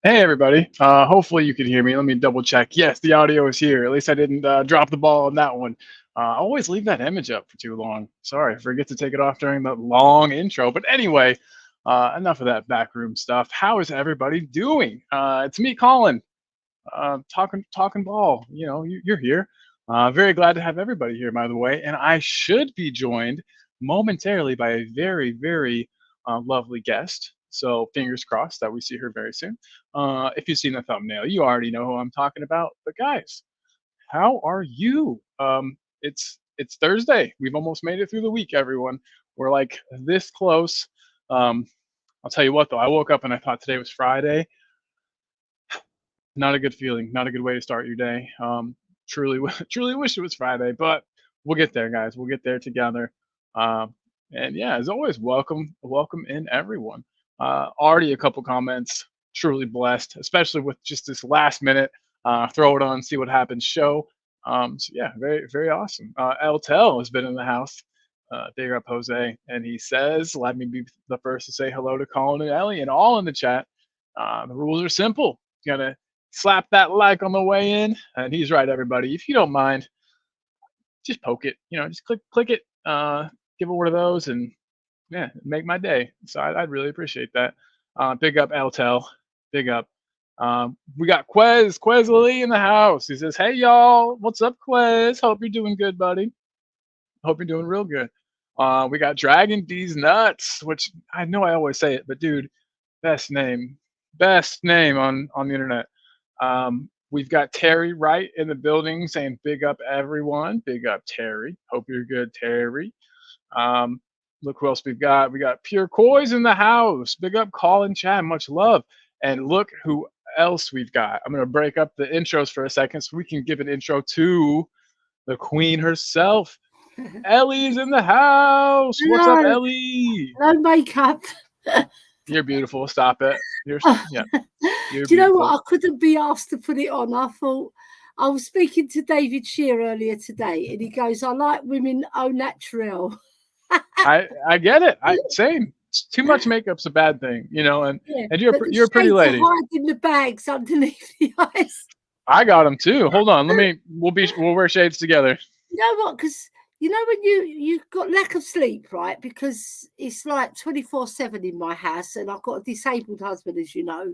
Hey everybody. Hopefully you can hear me. Let me double check. Yes, the audio is here. At least I didn't drop the ball on that one. I always leave that image up for too long. Sorry, I forget to take it off during the long intro. But anyway, enough of that backroom stuff. How is everybody doing? It's me, Colin, talking ball. You're here. Very glad to have everybody here, by the way. And I should be joined momentarily by a very, very lovely guest. So fingers crossed that we see her very soon. If you've seen the thumbnail, you already know who I'm talking about. But guys, how are you? It's Thursday. We've almost made it through the week, everyone. We're like this close. Um, I'll tell you what, though, I woke up and I thought today was Friday. Not a good feeling. Not a good way to start your day. Truly, truly wish it was Friday, but we'll get there, guys. We'll get there together. And yeah, as always, welcome in everyone. Already a couple comments. Truly blessed, especially with just this last minute. Throw it on, see what happens. Show. So yeah, very very awesome. El Tel has been in the house. Big up Jose, and he says, "Let me be the first to say hello to Colin and Ellie, and all in the chat. The rules are simple. You gotta slap that like on the way in." And he's right, everybody. If you don't mind, just poke it. Just click it. Give it one of those, and yeah, make my day. So I'd really appreciate that. Big up Eltel. Big up. We got Quez Lee in the house. He says, "Hey y'all, what's up, Quez? Hope you're doing good, buddy. Hope you're doing real good." We got Dragon D's Nuts, which I know I always say it, but dude, best name on the internet. We've got Terry Wright in the building saying, "Big up everyone, big up Terry. Hope you're good, Terry." Um, Look who else we've got. We got Pure Coys in the house. Big up Colin Chad, much love. And look who else we've got. I'm gonna break up the intros for a second so we can give an intro to the queen herself. Ellie's in the house. What's up, No, Ellie? no makeup. You're beautiful. Stop it. Do Yeah, you're you know what? beautiful. I couldn't be asked to put it on. I thought I was speaking to David Shear earlier today, and he goes, "I like women au naturel." I get it. Same. Too much makeup's a bad thing, Yeah, and but the you're a pretty shades are lady. hiding the bags underneath the eyes. I got them too. Hold on. We'll wear shades together. You know what? Because you know when you've got lack of sleep, right? Because it's like 24/7 in my house, and I've got a disabled husband, as you know,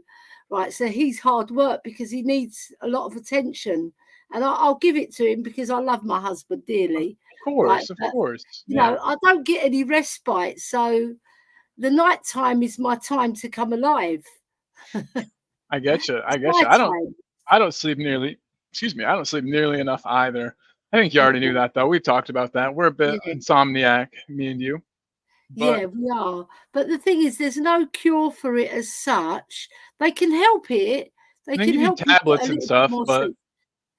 right? So he's hard work because he needs a lot of attention, and I'll give it to him because I love my husband dearly, right? Of But course. Yeah. I don't get any respite, so the night time is my time to come alive. I get you. I It's get my you. time. I don't sleep nearly. Excuse me. I don't sleep nearly enough either. I think you already knew that though. We've talked about that. We're a bit Yeah. insomniac, me and you. But Yeah, we are. But the thing is, there's no cure for it as such. They can help it. They they can give you help you get a tablets and little bit stuff. more But sleep.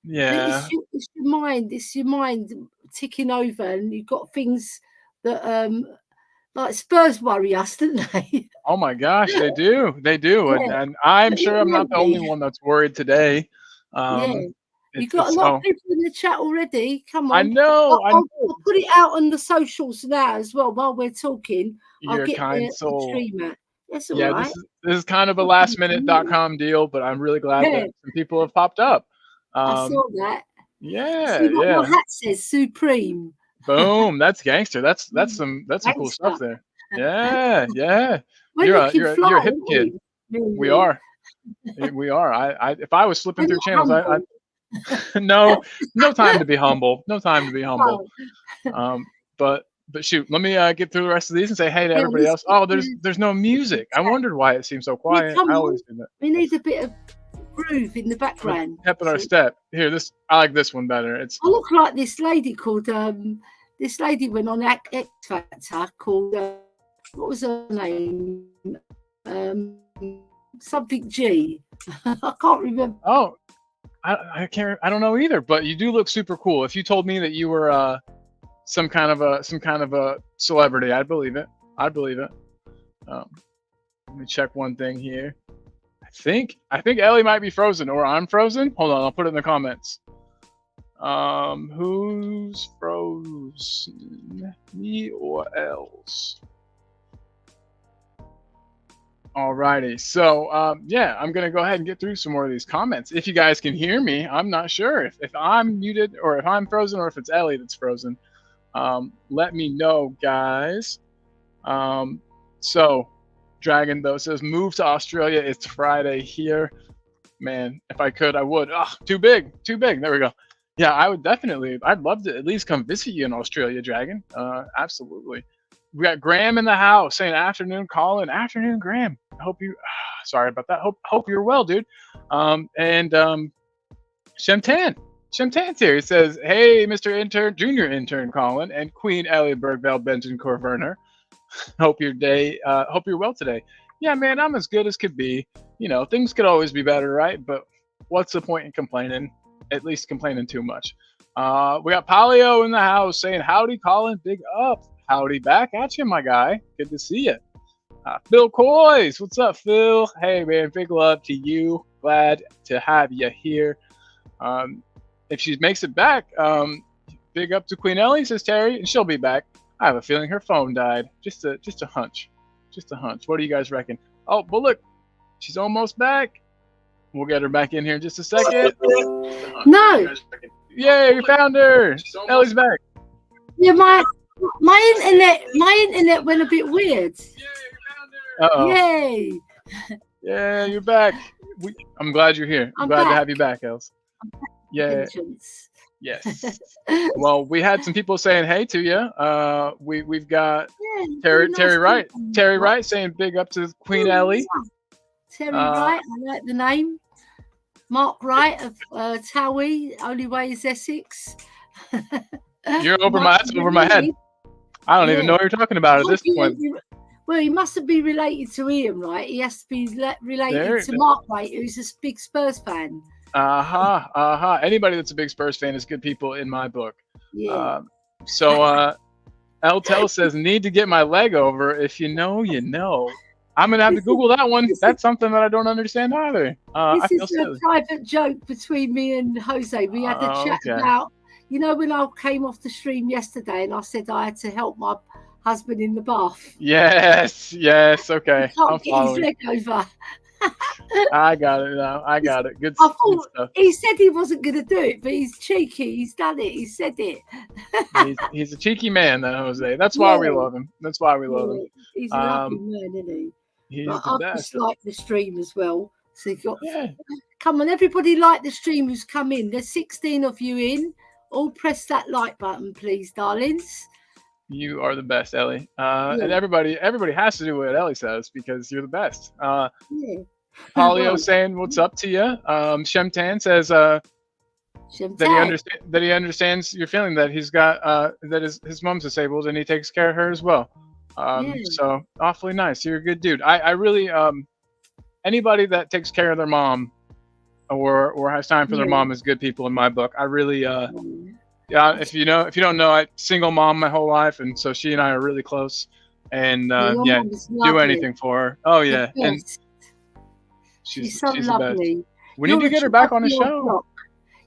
yeah. It's your mind. It's your mind ticking over, and you've got things that like Spurs worry us, don't they? Oh my gosh, they do. They do. Yeah, And I'm but it sure I'm not won't the only be. one that's worried today. Yeah, you got a It's lot of oh, people in the chat already. Come I on, know. I know. I'll put it out on the socials now as well while we're talking. I'll You're a get kind the soul. tree mat. That's all Yeah, right. this is kind of a last minute.com deal, but I'm really glad Yeah, that some people have popped up. I Um, saw that. yeah, See what my yeah. hat says, Supreme. Boom. That's gangster. That's some cool stuff Gangster. there. Yeah, yeah. We're looking You're fly, a hip aren't kid. we? Me and We you. are. We are. If I was flipping We're through not channels, I humble. no, no time to be humble. No time to be humble. Oh, Um, but shoot, let me get through the rest of these and say hey to hang on, everybody let's else. get Oh, the there's no music. I chat. wondered why it seemed so Yeah, quiet. come I on. always do that. We need a bit of groove in the Put background. pep in our See? step. Here, this I like this one better. It's I look like this lady called this lady went on X Factor called what was her name? Something G. I can't remember. oh, I can't I don't know either. But you do look super cool. If you told me that you were some kind of a celebrity, I'd believe it. I'd believe it. Um, Let me check one thing here. I think Ellie might be frozen, or I'm frozen. Hold on, I'll put it in the comments. Who's frozen? Me or else? Alrighty. So, yeah, I'm going to go ahead and get through some more of these comments. If you guys can hear me, I'm not sure if I'm muted or if I'm frozen or if it's Ellie that's frozen. Let me know, guys. So, Dragon, though, says, move to Australia. It's Friday here. Man, if I could, I would. Ah, too big. Too big. There we go. Yeah, I would definitely. I'd love to at least come visit you in Australia, Dragon. Absolutely. We got Graham in the house saying afternoon Colin. Afternoon, Graham. I hope you sorry about that. Hope you're well, dude. And Shemtan. Shemtan's here. He says, hey, Mr. Intern, Junior Intern Colin, and Queen Ellie Bergveld Benjamin Corverner. Hope you're well today. Yeah, man, I'm as good as could be. You know, things could always be better, right? But what's the point in complaining? At least complaining too much. We got Polio in the house saying, howdy, Colin, big up. Howdy back at you, my guy. Good to see you. Phil Coys, what's up, Phil? Hey, man, big love to you. Glad to have you here. If she makes it back, big up to Queen Ellie, says Terry, and she'll be back. I have a feeling her phone died. Just a hunch. Just a hunch. What do you guys reckon? Oh, but look, she's almost back. We'll get her back in here in just a second. No. Yay, we found her. Ellie's back. Yeah, my internet went a bit weird. Uh-oh. Yay. Yeah, you're back. I'm glad you're here. I'm glad to have you back, Els. Yeah. Yes. Well, we had some people saying hey to you. We've got Terry Wright. Terry Wright saying big up to Queen Ellie. Terry Wright, I like the name. Mark Wright of Towie, only way is Essex. You're over that's over my head. I don't even know what you're talking about at this point. Well, he mustn't be related to Ian, right? He has to be related to Mark Wright, who's a big Spurs fan. Anybody that's a big Spurs fan is good people in my book. Yeah. Eltel says, need to get my leg over. If you know, you know. I'm going to have to Google that one. That's something that I don't understand either. This is a private joke between me and Jose. We had a chat about, you know, when I came off the stream yesterday and I said I had to help my husband in the bath. Yes, okay. He can't get his leg over. I got it now. I got it. Good stuff. He said he wasn't going to do it, but he's cheeky. He's done it. He said it. he's a cheeky man, that Jose. That's why we love him. That's why we love him. He's a lovely man, isn't he? He's the best. I just like the stream as well. So come on, everybody, like the stream who's come in. There's 16 of you in. All press that like button, please, darlings. You are the best, Ellie. And everybody has to do what Ellie says because you're the best. Polio saying what's up to you. Shemtan says that he understands your feeling that he's got that his mom's disabled and he takes care of her as well. So awfully nice. You're a good dude. I really anybody that takes care of their mom or has time for their mom is good people in my book. I really if you don't know, I single mom my whole life, and so she and I are really close. And do anything for her. Oh yeah, and she's so lovely. We need to get her back on the show. Block.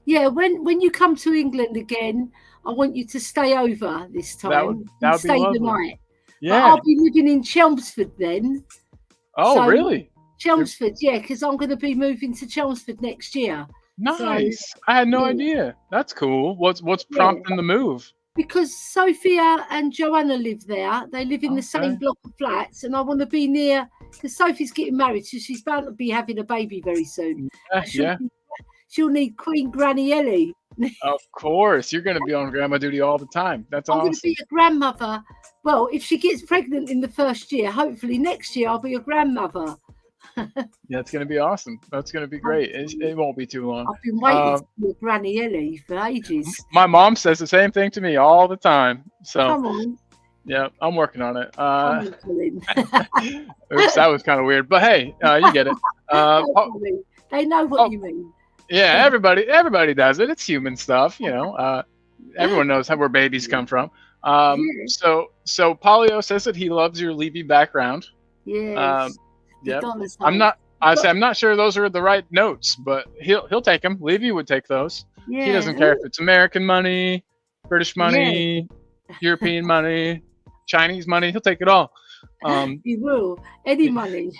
Yeah, when you come to England again, I want you to stay over this time. That would stay be lovely. The night. Yeah, but I'll be living in Chelmsford then. Oh, so, really? Chelmsford, yeah, because I'm going to be moving to Chelmsford next year. Nice. So, I had no idea. That's cool. What's prompting the move? Because Sophia and Joanna live there. They live in the same block of flats, and I want to be near. Because Sophie's getting married, so she's bound to be having a baby very soon. She'll need Queen Granny Ellie. Of course, you're going to be on grandma duty all the time. That's awesome. I'm going to be a grandmother. Well, if she gets pregnant in the first year, hopefully next year I'll be a grandmother. Yeah, it's going to be awesome. That's going to be great. It won't be too long. I've been waiting to be a Granny Ellie for ages. My mom says the same thing to me all the time. So come on. Yeah, I'm working on it. Oops, that was kind of weird, but hey, you get it. They know what you mean. Yeah, everybody does it. It's human stuff, you know. Everyone knows where babies come from. So Polio says that he loves your Levy background. Yes. Yep. I'm not sure those are the right notes, but he'll take them. Levy would take those. Yeah. He doesn't care if it's American money, British money, European money, Chinese money. He'll take it all. You will. Any money.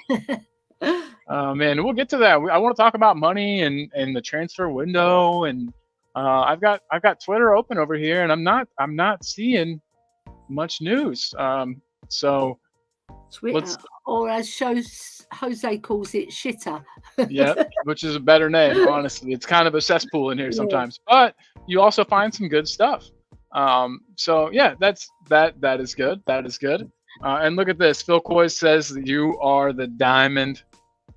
Man, we'll get to that. I want to talk about money and the transfer window, and I've got Twitter open over here, and I'm not seeing much news. So Twitter, let's or as Jose calls it, shitter. yeah, which is a better name, honestly. It's kind of a cesspool in here Yeah. sometimes, but you also find some good stuff. So yeah, that is good. That is good. And look at this. Phil Coy says that you are the diamond.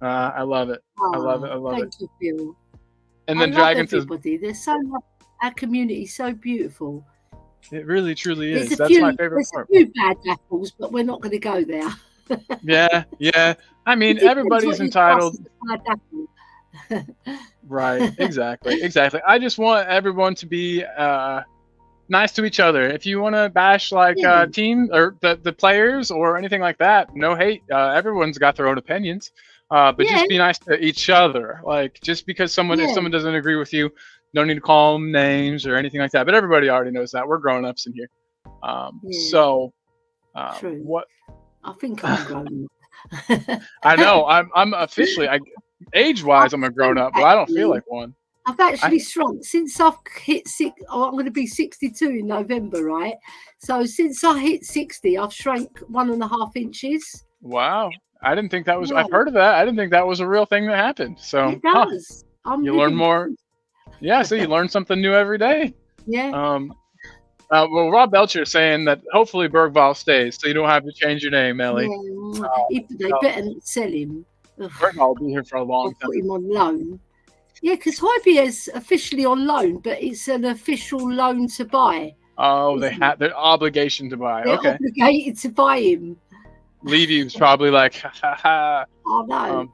I love it. I love it. I love it. Thank you, Phil. And I then love Dragon says, everybody. There's so much. Our community is so beautiful. it really truly is. There's That's my favorite part. a few bad apples, but we're not going to go there. Yeah. I mean, It depends everybody's what you entitled. class as a bad apple. Right. Exactly. I just want everyone to be nice to each other. If you want to bash like Yeah. team or the players or anything like that, no hate. Everyone's got their own opinions. But Yeah. just be nice to each other. Like just because if Yeah. someone doesn't agree with you, no need to call them names or anything like that. But everybody already knows that. We're grown ups in here. Yeah. So True. what I think I'm grown up. I know I'm officially age wise I'm a grown up, but I don't feel like one. I've actually shrunk since I've hit I'm going to be 62 in November, right? So since I hit 60, I've shrank 1.5 inches. Wow. I didn't think that was. Yeah. I've heard of that. I didn't think that was a real thing that happened. So It does. you learn more. Yeah, so you learn something new every day. Yeah. Well, Rob Belcher is saying that hopefully Bergvall stays, so you don't have to change your name, Ellie. Yeah. They better not sell him. Bergvall will be here for a long time. Put him on loan. Yeah, because Hobie is officially on loan, but it's an official loan to buy. Oh, they have their obligation to buy. They're Okay. obligated to buy him. Levy's probably like, ha ha ha. Oh no.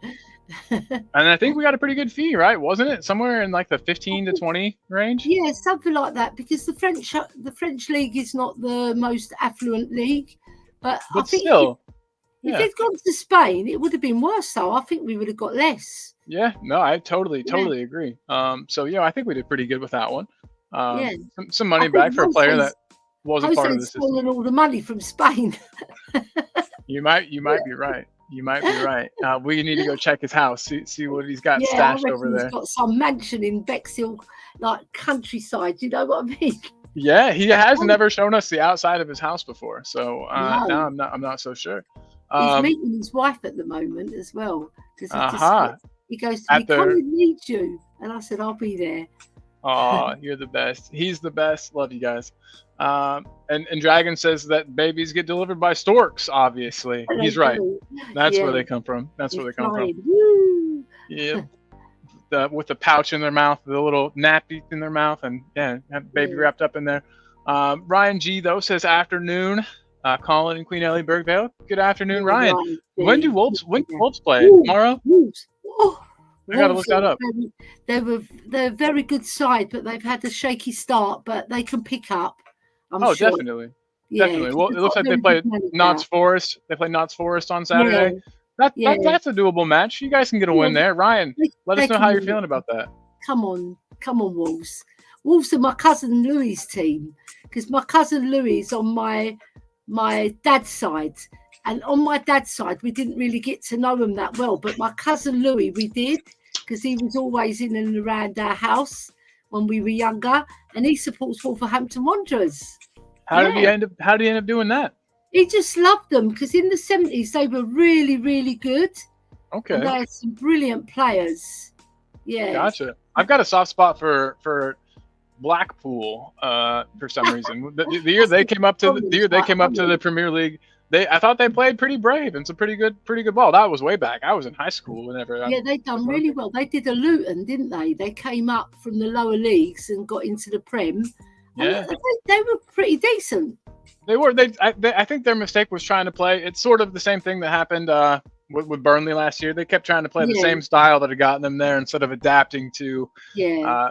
And I think we got a pretty good fee, right? Wasn't it somewhere in like the 15 to 20 range? Yeah, something like that. Because the French league is not the most affluent league, but I think still, if they'd gone to Spain, it would have been worse. Though I think we would have got less. Yeah, no, I totally agree. So yeah, I think we did pretty good with that one. Some money back for a player that wasn't part of the system. Stolen all the money from Spain. You might be right. You might be right. We need to go check his house, see what he's got stashed over there. He's got some mansion in Bexhill, like countryside. You know what I mean? Yeah, he has never shown us the outside of his house before, so No. now I'm not so sure. He's meeting his wife at the moment as well. He goes to me, come and meet you. And I said, I'll be there. Oh, you're the best. He's the best. Love you guys. And Dragon says that babies get delivered by storks, obviously. He's right. That's where they come from. That's where they come from. Woo! Yeah. With the pouch in their mouth, the little nappy in their mouth, and have baby wrapped up in there. Ryan G, though, says afternoon. Colin and Queen Ellie Bergvale. Good afternoon, Ryan. When do Wolves play? Tomorrow? Wolves. Oh, I gotta look that up. They're a very good side, but they've had a shaky start, but they can pick up. I'm sure. Definitely. Yeah, Definitely. Well, it looks like they played Notts Forest. They played Notts Forest on Saturday. That's a doable match. You guys can get a win there. Ryan, let us know how you're feeling about that. Come on, Wolves. Wolves are my cousin Louis' team, because my cousin Louis is on my dad's side. And on my dad's side, we didn't really get to know him that well. But my cousin Louis, we did, because he was always in and around our house when we were younger. And he supports Wolverhampton Wanderers. How did he end up doing that? He just loved them, because in the 70s, they were really, really good. Okay. And they had some brilliant players. Yeah. Gotcha. I've got a soft spot for Blackpool for some reason. The year they came up to the Premier League, I thought they played pretty brave and some pretty good ball. That was way back. I was in high school whenever. Yeah, they done really well. They did a Luton, didn't they? They came up from the lower leagues and got into the Prem. Yeah, they were pretty decent. They were. I think their mistake was trying to play. It's sort of the same thing that happened with Burnley last year. They kept trying to play the same style that had gotten them there instead of adapting to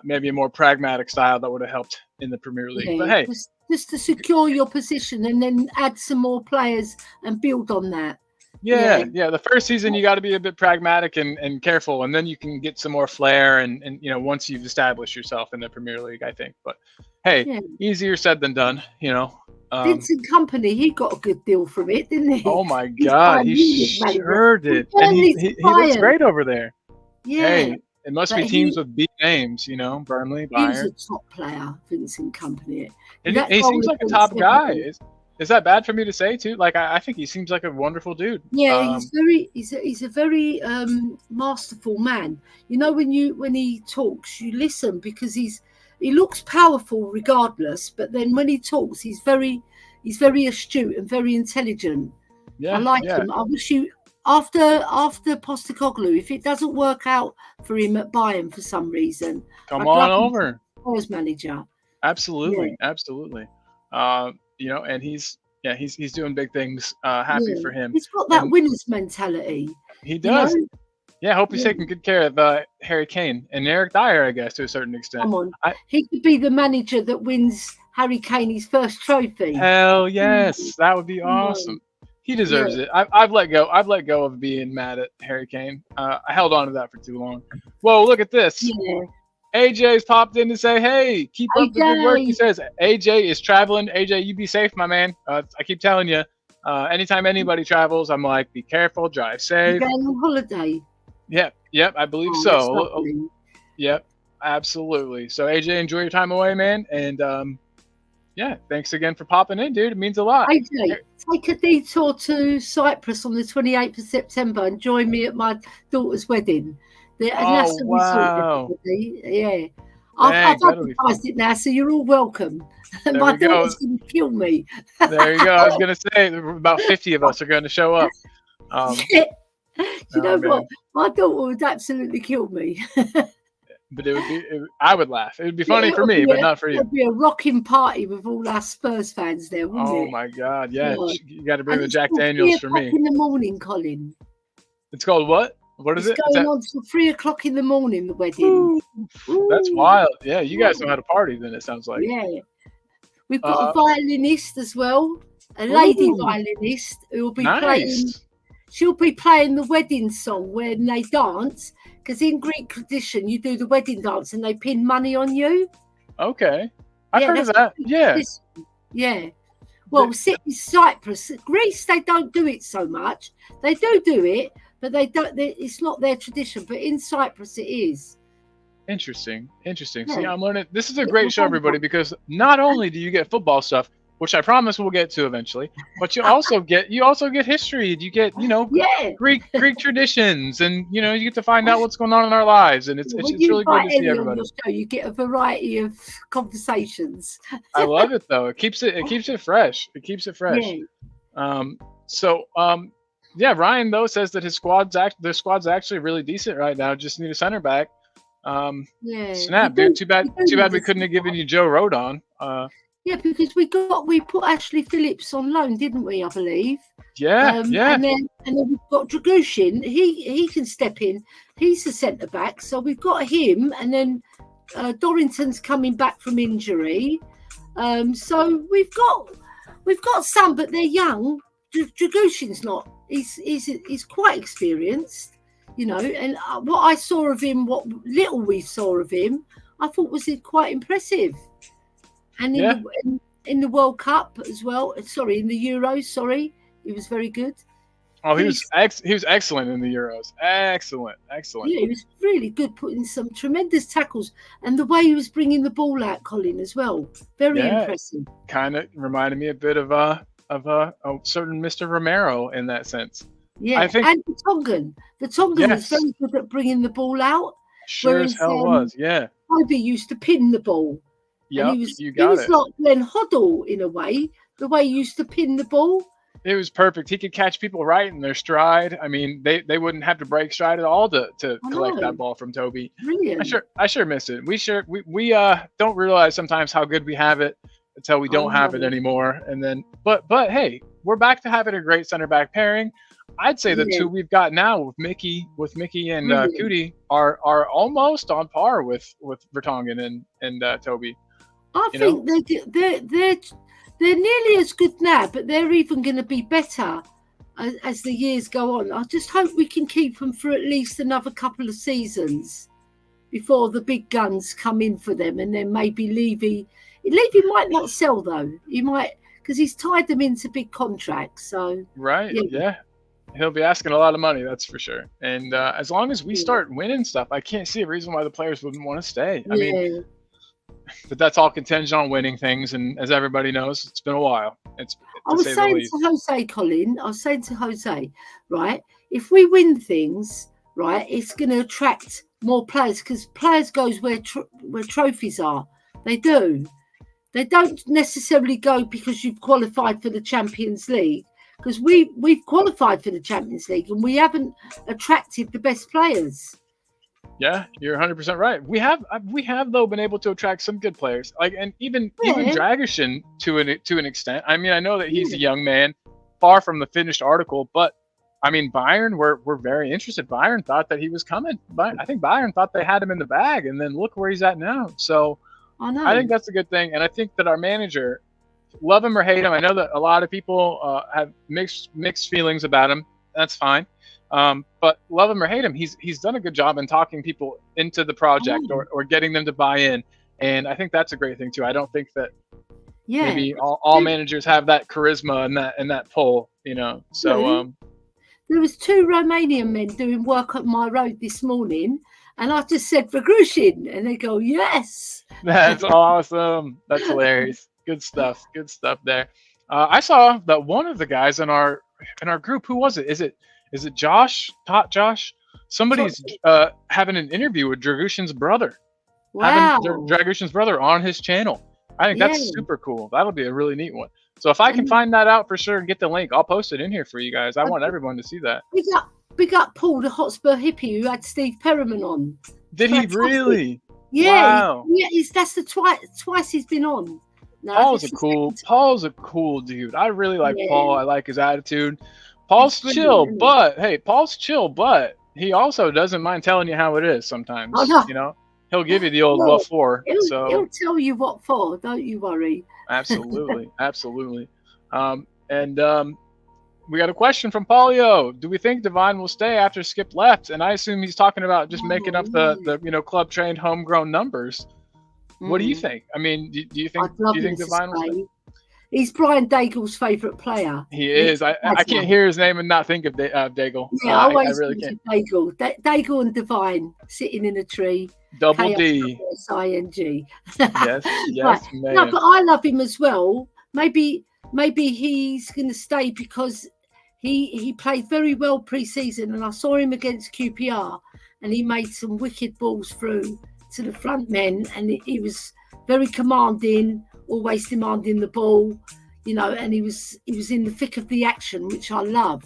maybe a more pragmatic style that would have helped in the Premier League. Yeah, but hey, just to secure your position and then add some more players and build on that. Yeah. The first season you got to be a bit pragmatic and careful, and then you can get some more flair and once you've established yourself in the Premier League, I think. But hey, easier said than done. Vincent Company, he got a good deal from it, didn't he? Oh my He's God, Bayern he Munich manager. sure From did, and Burnley to he looks Bayern. great over there. Yeah, Hey, it must but be teams with big names, you know, Burnley, he was a Bayern. top player, Vincent Company. And That he goal seems like a against top guy. Everton. Is that bad for me to say too? Like I think he seems like a wonderful dude. Yeah, he's a very masterful man. You know, when he talks, you listen because he looks powerful regardless, but then when he talks, he's very astute and very intelligent. I Yeah, like yeah. him. I wish you after Postecoglou, if it doesn't work out for him at Bayern for some reason, Come I'd on love him to over. be Spurs manager. Absolutely, Yeah, absolutely. You know, and he's doing big things. Happy yeah. for him, He's got that and winner's mentality, he you know. does. Yeah, hope he's Yeah, taking good care of Harry Kane and Eric Dyer, I guess, to a certain extent. come on. I He could be the manager that wins Harry Kane his first trophy. Hell Come yes, that would be on. awesome. He Yeah, deserves it. I've let go. I've let go of being mad at Harry Kane. I held on to that for too long. Whoa, look at this. yeah. AJ's popped in to say, "Hey, keep up the good work." He AJ, says, "AJ is traveling. AJ, you be safe, my man." I keep telling you, anytime anybody travels, I'm like, "Be careful, drive you safe." going on holiday? Yep, I believe Oh, that's so. lovely. Yep, absolutely. So AJ, enjoy your time away, man, and yeah, thanks again for popping in, dude. It means a lot. AJ, take a detour to Cyprus on the 28th of September and join me at my daughter's wedding. And that's Oh a resort, wow, everybody. Yeah. I've thanks. That'll be fun. advertised it now, so you're all welcome. There My we go. daughter's going to kill me. There you go. I was gonna say about 50 of us are going to show up. You Oh know man, what? My daughter would absolutely kill me. but it would be. I would laugh. It would be funny It for would me, be but not for it you. would be a rocking party with all our Spurs fans there, wouldn't Oh it? my God, yeah. God. You got to bring And the it's Jack till Daniels 3 for o'clock me. in the morning, Colin. It's called what? What is It's it? It's going at. on till 3 o'clock in the morning, the wedding. Ooh, that's Ooh, wild. Yeah, you guys know how to party. Then it sounds like. yeah. We've got a Uh, violinist as well, a lady ooh, violinist who will be playing. nice. She'll be playing the wedding song when they dance, because in Greek tradition, you do the wedding dance and they pin money on you. Okay, I've Yeah, heard of that's that. Yeah. tradition. Yeah. The- Well, Cyprus, Greece, they don't do it so much. They do it, but they don't. It's not their tradition. But in Cyprus, it is. Interesting. Interesting. See, Yeah. I'm learning. This is a It's great show, November. everybody, because not only do you get football stuff, which I promise we'll get to eventually, but you also get history. You get Yeah. Greek traditions, and you get to find out what's going on in our lives, and it's When it's you really good invite to see Ellie on everybody. your show, you get a variety of conversations. I love it though. It keeps it fresh. It keeps it fresh. Yeah. So yeah, Ryan though says that their squad's actually really decent right now. Just need a center back. Yeah. Snap, We dude. do- Too bad we do we need couldn't a- have given you Joe Rodon. Yeah, because we put Ashley Phillips on loan, didn't we? I believe. Yeah. And then we've got Dragushin. He can step in. He's the centre back, so we've got him. And then Dorrington's coming back from injury. So we've got some, but they're young. Dragushin's not. He's quite experienced, And what I saw of him, what little we saw of him, I thought was quite impressive. And in the World Cup as well. Sorry, in the Euros. Sorry, he was very good. Oh, he was excellent in the Euros. Excellent. Yeah, he was really good, putting some tremendous tackles, and the way he was bringing the ball out, Colin, as well. Very impressive. Kind of reminded me a bit of a certain Mr. Romero in that sense. Yeah, I think, and the Tongan. The Tongan was very good at bringing the ball out. Sure as hell was. Yeah. Kobe used to pin the ball. Yeah, he was like Glenn Hoddle in a way. The way he used to pin the ball. It was perfect. He could catch people right in their stride. I mean, they wouldn't have to break stride at all to collect that ball from Toby. Brilliant. I sure miss it. We don't realize sometimes how good we have it until we don't have it anymore. And then, but hey, we're back to having a great center back pairing. I'd say the two we've got now with Mickey and Cootie are almost on par with Vertonghen and Toby. I think they're nearly as good now, but they're even going to be better as the years go on. I just hope we can keep them for at least another couple of seasons before the big guns come in for them, and then maybe Levy might not sell though. He might because he's tied them into big contracts. So Right. yeah, Yeah. He'll be asking a lot of money, that's for sure. And as long as we yeah, start winning stuff, I can't see a reason why the players wouldn't want to stay. I mean, yeah. but that's all contingent on winning things. And as everybody knows, it's been a while. It's I to was say the saying least. to Jose, Colin, I was saying to Jose, right, if we win things, right, it's going to attract more players because players goes where trophies are. They do. They don't necessarily go because you've qualified for the Champions League, because we've qualified for the Champions League and we haven't attracted the best players. Yeah, you're 100% right. We have though been able to attract some good players, like and even Yeah, Dragusin to an extent. I mean, I know that he's a yeah, young man, far from the finished article, but I mean, Bayern were very interested. Bayern thought that he was coming. But I think Bayern thought they had him in the bag, and then look where he's at now. So I I think know. that's a good thing, and I think that our manager, love him or hate him, I know that a lot of people have mixed feelings about him. That's fine. But love him or hate him, he's done a good job in talking people into the I project know. or getting them to buy in, and I think that's a great thing too. I don't think that Yeah. maybe all managers have that charisma and that pull, So True. There was 2 Romanian men doing work up my road this morning, and I just said Grushin, and they go, yes. that's awesome. That's hilarious. Good stuff. Good stuff there. I saw that one of the guys in our group. Who was it? Is it Josh? Tot Josh? Somebody's having an interview with Dragushin's brother. Having Wow. Dragushin's brother on his channel. I think Yeah. that's super cool. That'll be a really neat one. So if I can And find that out for sure and get the link, I'll post it in here for you guys. I I want everyone to see that. big up Paul, the Hotspur hippie who had Steve Perriman on. Did he Fantastic. really? Yeah, Wow. that's the twice he's been on. No, Paul's this a is cool. second Paul's a cool dude. I really like time. Paul. Yeah, I like his attitude. he's Paul's brilliant, chill, isn't he? but hey, Paul's chill, but he also doesn't mind telling you how it is sometimes. I know. He'll give you the old Well, what for. So he'll tell you what for. Don't you worry. absolutely, absolutely. And we got a question from Paulio. Do we think Divine will stay after Skip left? And I assume he's talking about just making up the club trained homegrown numbers. What do you think? I mean, do you think I'd love him to Divine will stay? stay. He's Brian Daigle's favourite player. He is. I can't hear his name and not think of Daigle. Yeah, I I always really think can't. of Daigle. Daigle and Divine sitting in a tree. Double D. K-I-S-I-N-G. Yes, Right. yes, No, man. but I love him as well. Maybe he's going to stay because he played very well pre-season, and I saw him against QPR, and he made some wicked balls through to the front men, and he was very commanding, always demanding the ball, and he was in the thick of the action, which I love,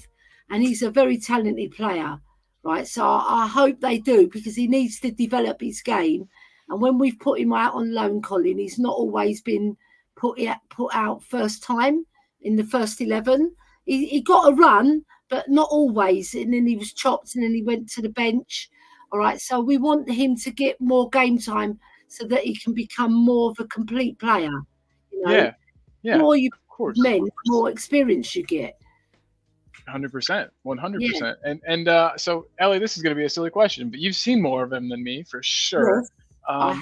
and he's a very talented player, right? So I hope they do, because he needs to develop his game, and when we've put him out on loan, Colin, he's not always been put out first time in the first 11. He got a run, but not always, and then he was chopped, and then he went to the bench. All right, so we want him to get more game time so that he can become more of a complete player. Yeah, The more you of course. men, more experience you get. 100%, Yeah. 100%. And so, Ellie, this is going to be a silly question, but you've seen more of him than me for sure. Yes, I have.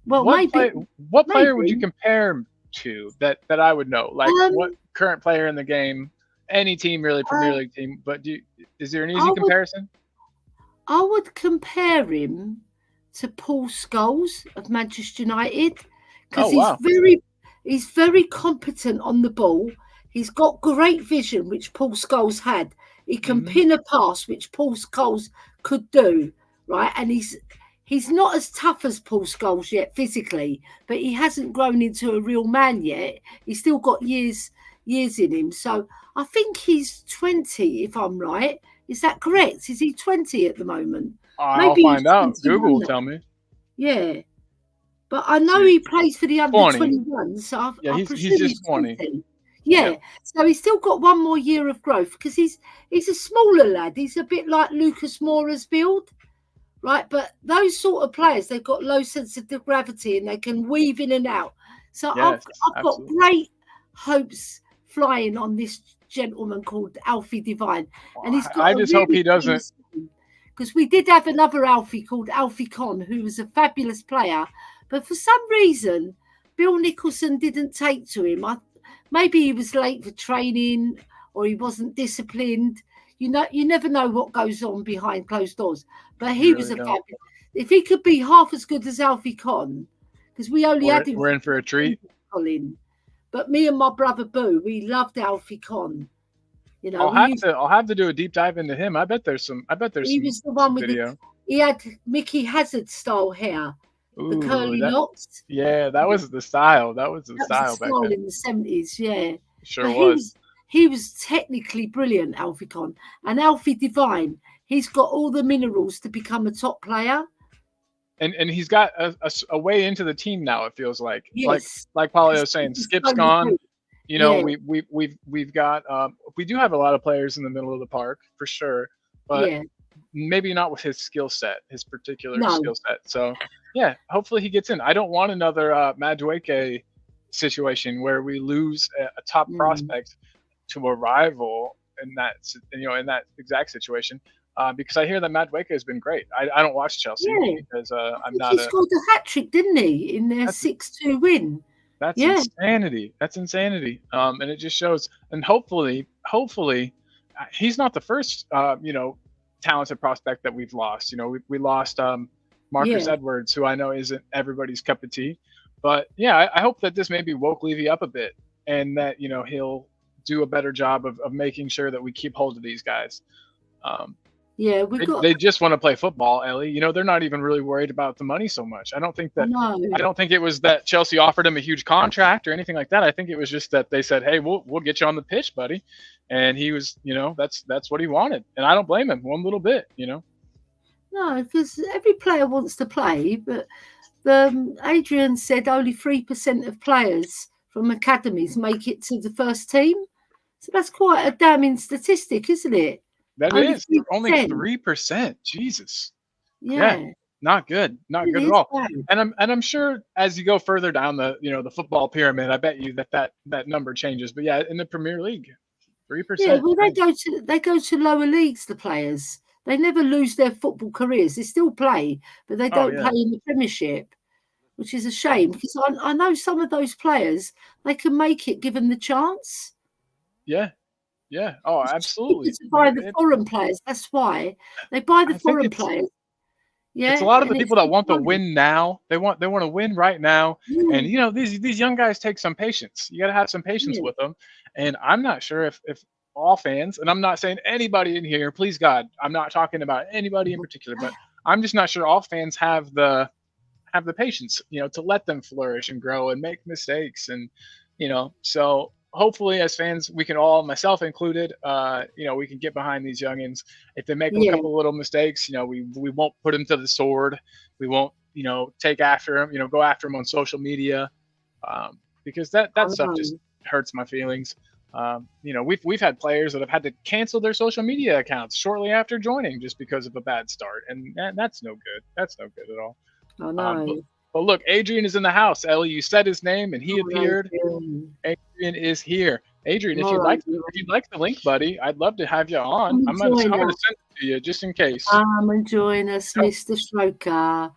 Well, what player would you maybe. compare him to that I would know? Like what current player in the game, any team really, Premier League team? But is there an easy comparison? I would compare him to Paul Scholes of Manchester United, because he's very competent on the ball. He's got great vision, which Paul Scholes had. He can pin a pass, which Paul Scholes could do, right? And he's not as tough as Paul Scholes yet physically, but he hasn't grown into a real man yet. He's still got years in him. So I think he's 20, if I'm right. Is that correct? Is he 20 at the moment? I'll find out. Google will tell me. Yeah. But I know he plays for the under 21, so I presume he's just 20. Yeah. So he's still got one more year of growth, because he's a smaller lad. He's a bit like Lucas Moura's build, right? But those sort of players, they've got low sensitive gravity and they can weave in and out. So I've got great hopes flying on this gentleman called Alfie Divine, and he's got. I just hope he doesn't. Because we did have another Alfie called Alfie Con, who was a fabulous player, but for some reason, Bill Nicholson didn't take to him. maybe he was late for training or he wasn't disciplined. You never know what goes on behind closed doors. But You he was really a don't. fabulous. If he could be half as good as Alfie Con, because we only We're had him we're in for a treat. Colin. But me and my brother Boo, we loved Alfie Con. I'll We have used. to I'll have to do a deep dive into him. I bet there's He some was the one some with the. video. He had Mickey Hazard style hair, the Ooh, curly that locks. yeah, that was the style. That was the That was the style back style then. in the 70s, yeah. Sure But was. he was technically brilliant, Alfie Con. And Alfie Divine, he's got all the minerals to become a top player. And he's got a way into the team now. It feels Yes. like Paulie Because was saying, he's Skip's only gone. good. You know, Yeah, we've got we do have a lot of players in the middle of the park for sure, but yeah. maybe not with his skill set, his particular No. skill set. So yeah, hopefully he gets in. I don't want another Madueke situation where we lose a top Mm. prospect to a rival in that in that exact situation. Because I hear that Madueke has been great. I don't watch Chelsea Yeah. because I I'm think not he a. scored a hat trick, didn't he, in their That's 6-2 win? that's Yeah, insanity. That's insanity. And it just shows. And hopefully, he's not the first, talented prospect that we've lost. You know, we lost Marcus yeah. Edwards, who I know isn't everybody's cup of tea. But yeah, I hope that this maybe woke Levy up a bit, and that he'll do a better job of making sure that we keep hold of these guys. Um, Yeah, we got. they just want to play football, Ellie. You know, they're not even really worried about the money so much. I know. I don't think it was that Chelsea offered him a huge contract or anything like that. I think it was just that they said, "Hey, we'll get you on the pitch, buddy," and he was, that's what he wanted, and I don't blame him one little bit. No, because every player wants to play, but Adrian said only 3% of players from academies make it to the first team. So that's quite a damning statistic, isn't it? That Only is only 3%. 3%. Jesus, yeah, Yeah, not good, not it good at is all. bad. And I'm sure as you go further down the the football pyramid, I bet you that number changes. But yeah, in the Premier League, three Yeah, percent. well, they go to lower leagues. The players they never lose their football careers. They still play, but they Oh don't yeah, play in the Premiership, which is a shame because I know some of those players they can make it given the chance. yeah, yeah. Oh, It's cheaper absolutely. to buy the foreign players. That's why they buy the I think foreign it's players. it's a Yeah, lot of the and it's people that good want to money. win now. They want to win right now, and Yeah, these young guys take some patience. You got to have some patience yeah. with them, and I'm not sure if all fans, and I'm not saying anybody in here, please God, I'm not talking about anybody in particular, but I'm just not sure all fans have the patience, to let them flourish and grow and make mistakes. And, so hopefully as fans, we can all, myself included, we can get behind these youngins. If they make a Yeah, couple little mistakes, we won't put them to the sword. We won't, take after them, go after them on social media. Because that I stuff just know. hurts my feelings. We've had players that have had to cancel their social media accounts shortly after joining just because of a bad start, and that's no good. That's no good at all. I Um, but, know. but look, Adrian is in the house. Ellie, you said his name and he Oh, appeared. Adrian. Adrian is here. Adrian, if you'd More like Adrian. if you'd like the link, buddy, I'd love to have you on. Come and join I'm gonna us. send it to you just in case. Come and join us, Don't Mr. Stroker.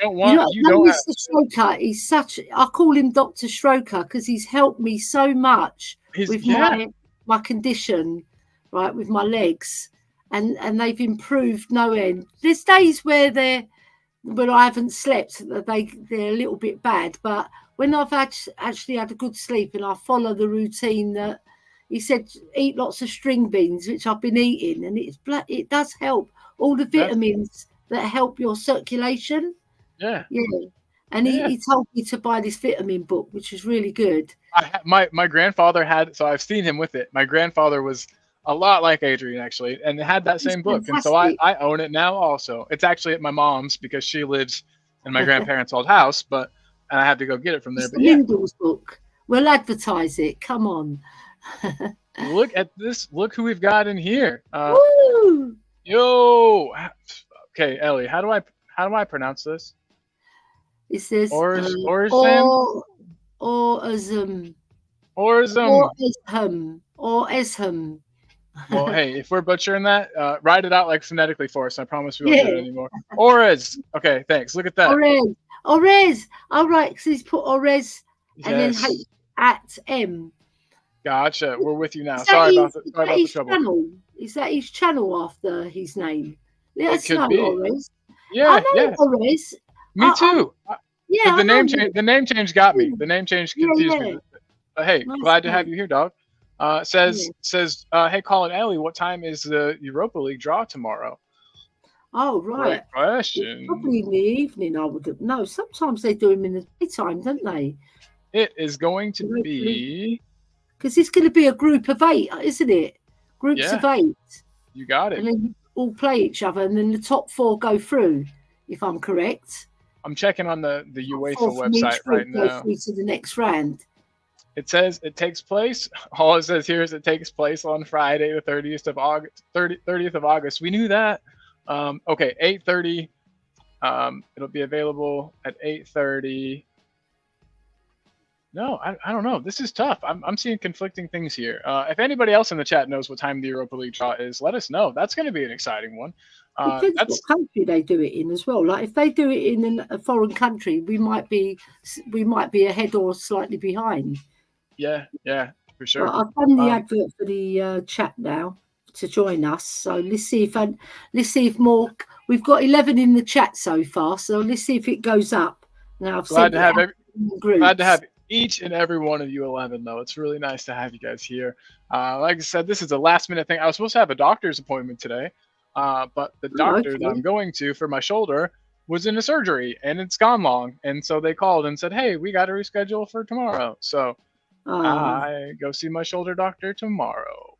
you No, don't have Mr. Stroker, I call him Dr. Stroker because he's helped me so much his with yeah. my condition, right, with my legs. And they've improved no end. There's days where I haven't slept, they're a little bit bad. But when I've actually had a good sleep and I follow the routine that he said, eat lots of string beans, which I've been eating, and it does help all the That's vitamins that help your circulation. yeah. Yeah. And Yeah. he told me to buy this vitamin book, which is really good. My grandfather had, so I've seen him with it. My grandfather was a lot like Adrian actually, and had that It's same book, and so fantastic. I own it now also. It's actually at my mom's because she lives in my grandparents' old house, and I had to go get it from there. It's the But yeah, Mindles book. We'll advertise it. Come on. look at this. Look who we've got in here. Woo! Yo, okay, Ellie, how do I pronounce this? It says Orzam Orism Orzum. or Esham. Well, hey, if we're butchering that, write it out like phonetically for us. I promise we won't Yeah. do it anymore. Orez. Okay, thanks. Look at that. Orez. All right, because he's put Orez and then Yes. H at M. Gotcha. We're with you now. Is that Sorry about his, the is sorry that about the his trouble. channel? Is that his channel after his name? Let It us know, could be. Ores. I Yeah, know yeah. Ores. Me too. Yeah, The I know name change. you. The name change got me. The name change Yeah, confused me. yeah. But hey, Nice glad to have name. you here, dog. Yeah. Says, hey, Colin Ellie, what time is the Europa League draw tomorrow? Oh, Great right. It's question. probably in the evening, I would have. No, sometimes they do them in the daytime, don't they? It is going to be. Because it's going to be a group of 8, isn't it? Groups Yeah, of 8. you got it. And then all play each other, and then the top 4 go through, if I'm correct. I'm checking on the Top UEFA 4 from website each right group go now. through to the next round. It says it takes place. All it says here is it takes place on Friday, the 30th of August. 30th of August. We knew that. Okay, 8:30. It'll be available at 8:30. No, I don't know. This is tough. I'm seeing conflicting things here. If anybody else in the chat knows what time the Europa League draw is, let us know. That's going to be an exciting one. Depends what That's country they do it in as well. Like if they do it in a foreign country, we might be ahead or slightly behind. yeah, for sure. But I've done the advert for the chat now to join us. So let's see if more. We've got 11 in the chat so far. So let's see if it goes up. Now I've Glad sent to it have out in groups. glad to have each and every one of you 11 though. It's really nice to have you guys here. Like I said, this is a last minute thing. I was supposed to have a doctor's appointment today, but the doctor that I'm going to for my shoulder was in a surgery and it's gone long, and so they called and said, hey, we got to reschedule for tomorrow. So I go see my shoulder doctor tomorrow.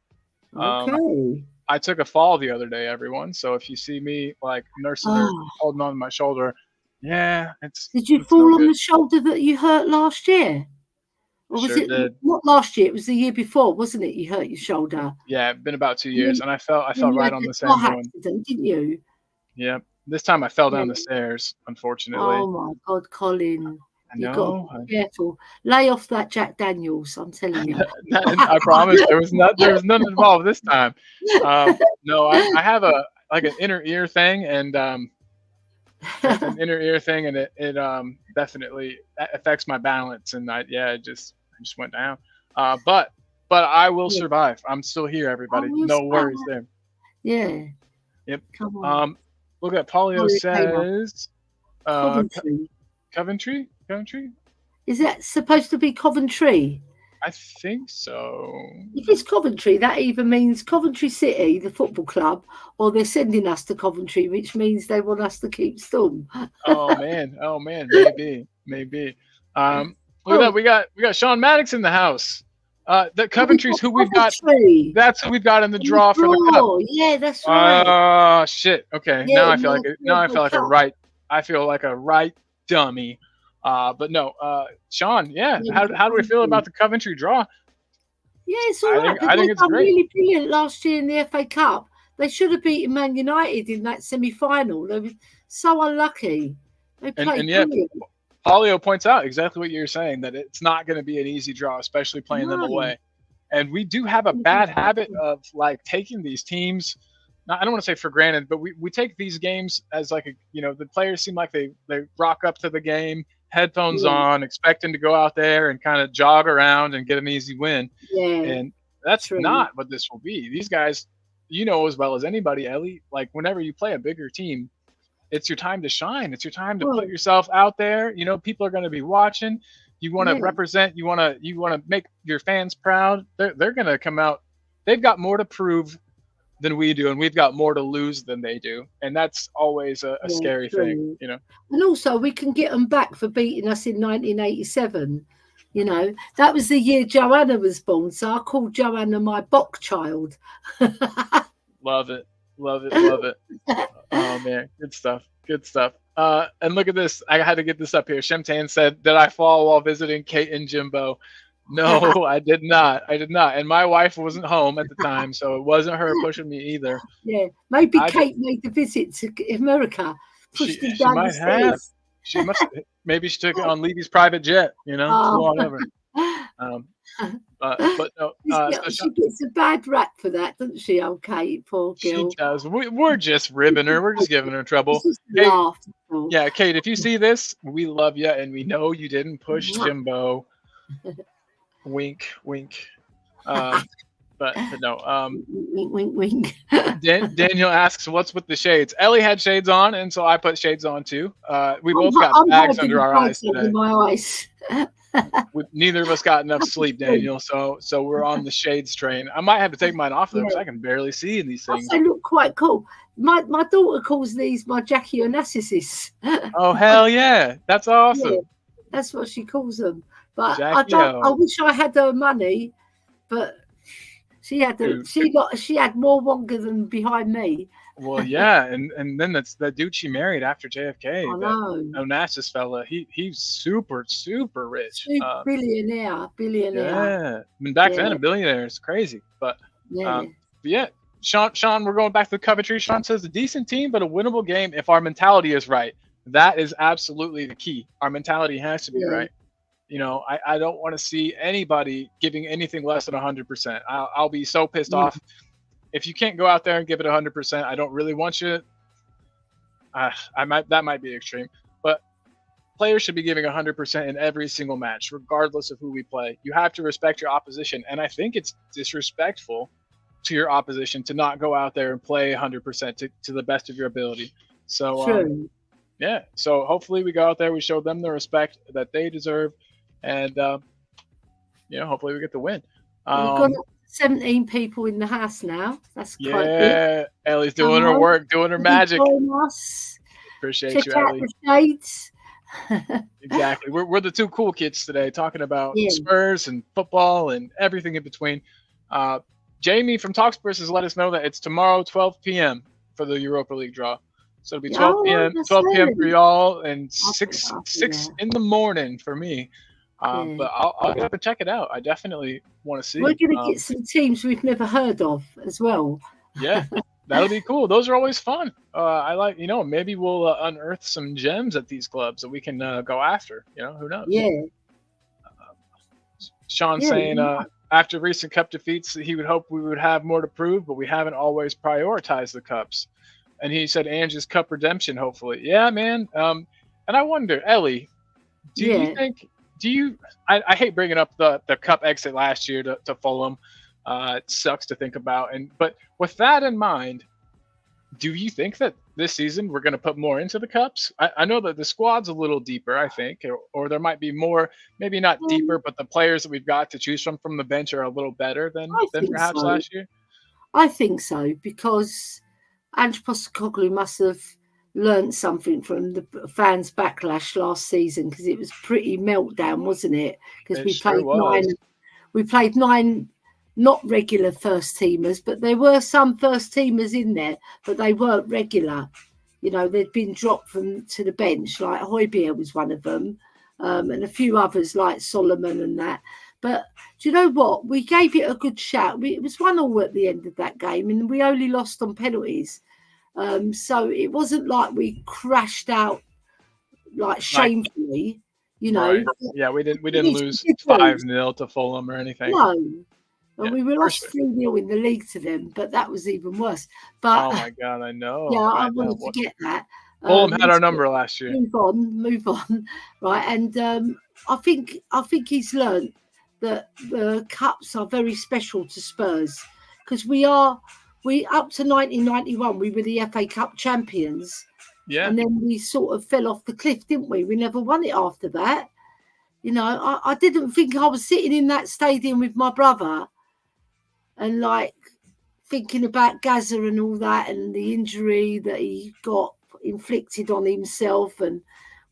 Okay. I took a fall the other day, everyone. So if you see me like nursing or holding on to my shoulder, yeah, Did you it's fall no on good. the shoulder that you hurt last year? Or was Sure it did. not last year? It was the year before, wasn't it? You hurt your shoulder. Yeah, it's been about 2 years, and I fell You right had on the the same car one. accident, didn't you? Yeah, this time I fell Yeah. down the stairs, unfortunately. Oh my God, Colin. I You've got know. to be careful. Lay off that Jack Daniels, I'm telling you. I promise there was none involved this time. No, I have an inner ear thing, and an inner ear thing, and it definitely affects my balance, and I just went down. But I will survive. I'm still here, everybody. No worries there. Yeah. Yep. Come on. Look at Polio says Coventry. Coventry? Is that supposed to be Coventry? I think so. If it's Coventry, that either means Coventry City, the football club, or they're sending us to Coventry, which means they want us to keep Storm. Oh man, maybe. Look at that. We got Sean Maddox in the house. The Coventry's who we've got. That's who we've got in the draw for the cup. Yeah, that's right. Oh shit. Okay. Yeah, now I feel like a right dummy. But no, Sean, how do we feel about the Coventry draw? Yeah, it's all right. I think it's great. Really brilliant last year in the FA Cup. They should have beaten Man United in that semi-final. They were so unlucky. They played brilliant. Polio points out exactly what you're saying, that it's not going to be an easy draw, especially playing them away. And we do have a bad habit of like taking these teams. I don't want to say for granted, but we take these games as like the players seem like they rock up to the game, headphones on, expecting to go out there and kind of jog around and get an easy win. Yeah, and that's not what this will be. These guys, as well as anybody, Ellie, like whenever you play a bigger team, it's your time to shine. It's your time to put yourself out there. People are going to be watching. You want to represent. You want to make your fans proud. They're going to come out. They've got more to prove than we do, and we've got more to lose than they do, and that's always a scary thing. And also, we can get them back for beating us in 1987. That was the year Joanna was born, so I called Joanna my Bok child. Love it. Oh man, good stuff. And look at this. I had to get this up here. Shemtan said, "Did I fall while visiting Kate and Jimbo?" No, I did not. And my wife wasn't home at the time, so it wasn't her pushing me either. Yeah, maybe Kate made the visit to America. She might have. She must. Maybe she took it on Levy's private jet. Flew on over. But no, she gets a bad rap for that, doesn't she, old Kate? Poor girl. She does. We're just ribbing her. We're just giving her trouble. Hey, yeah, Kate, if you see this, we love you, and we know you didn't push Jimbo. Wink, wink. But no. Wink, wink, wink. Daniel asks, "What's with the shades?" Ellie had shades on, and so I put shades on too. We both got I'm bags hiding under the our eyes bags under today. my eyes. Neither of us got enough sleep, Daniel. So we're on the shades train. I might have to take mine off though, because Yeah, I can barely see in these things. they look quite cool. My daughter calls these my Jackie Onassis. Oh hell yeah, that's Yeah, awesome, that's what she calls them. But I Jackie don't. I O. wish I had her money, but Dude, she had more Wonka than behind me. well yeah, and then that's that dude she married after JFK, I that know. Onassis fella. He's super rich. Billionaire, billionaire. Yeah, I mean back then Yeah, a billionaire is crazy, yeah. but yeah. Sean, we're going back to the Coventry. Sean says a decent team, but a winnable game if our mentality is right. That is absolutely the key. Our mentality has to be Yeah. right. I don't want to see anybody giving anything less than 100%. I'll be so pissed Yeah. off if you can't go out there and give it 100%. I don't really want you. That might be extreme, but players should be giving 100% in every single match, regardless of who we play. You have to respect your opposition, and I think it's disrespectful to your opposition to not go out there and play 100% to the best of your ability. So True. yeah, so hopefully we go out there, we show them the respect that they deserve, and hopefully we get the win. We've got 17 people in the house now. That's quite good. Yeah, Ellie's Come doing her on, work, doing her magic. join us. Appreciate Check you, out Ellie. the shades. Exactly. We're the two cool kids today, talking about Yeah. Spurs and football and everything in between. Jamie from Talkspurs has let us know that it's tomorrow, 12 p.m. for the Europa League draw. So it'll be 12 p.m. That's 12 p.m. for early. y'all and I'll six put it up, six yeah. in the morning for me. Yeah. But I'll get up and check it out. I definitely want to see. We're going to get some teams we've never heard of as well. Yeah, that'll be cool. Those are always fun. I like, maybe we'll unearth some gems at these clubs that we can go after. Who knows? Yeah. Sean Yeah, saying yeah. after recent cup defeats, he would hope we would have more to prove, but we haven't always prioritized the cups. And he said Ange's cup redemption, hopefully. Yeah, man. And I wonder, Ellie, do you Yeah. think? I hate bringing up the cup exit last year to Fulham. It sucks to think about, but with that in mind, do you think that this season we're going to put more into the cups? I know that the squad's a little deeper, I think, or there might be more, maybe not deeper, but the players that we've got to choose from the bench are a little better than I think perhaps so. last year. I think so, because Ange Postecoglou must have learned something from the fans' backlash last season, because it was pretty meltdown, wasn't it? Because It we sure played was. nine not regular first teamers, but there were some first teamers in there, but they weren't regular. They'd been dropped to the bench, like Højbjerg was one of them, and a few others like Solomon and that. But do you know what? We gave it a good shot. It was 1-1 at the end of that game, and we only lost on penalties. So it wasn't like we crashed out like shamefully, Right. Yeah, we didn't lose 5-0 to Fulham or anything. No. And Yeah, we were for lost sure. 3-0 in the league to them, but that was even worse. Oh But my God, I know. yeah, I I want know. to forget that. Fulham had our number last year. Move on, right? And I think he's learned that the cups are very special to Spurs, because we up to 1991 we were the FA Cup champions, Yeah. and then we sort of fell off the cliff, didn't we? We never won it after that. I didn't think I was sitting in that stadium with my brother and like thinking about Gaza and all that, and the injury that he got inflicted on himself. And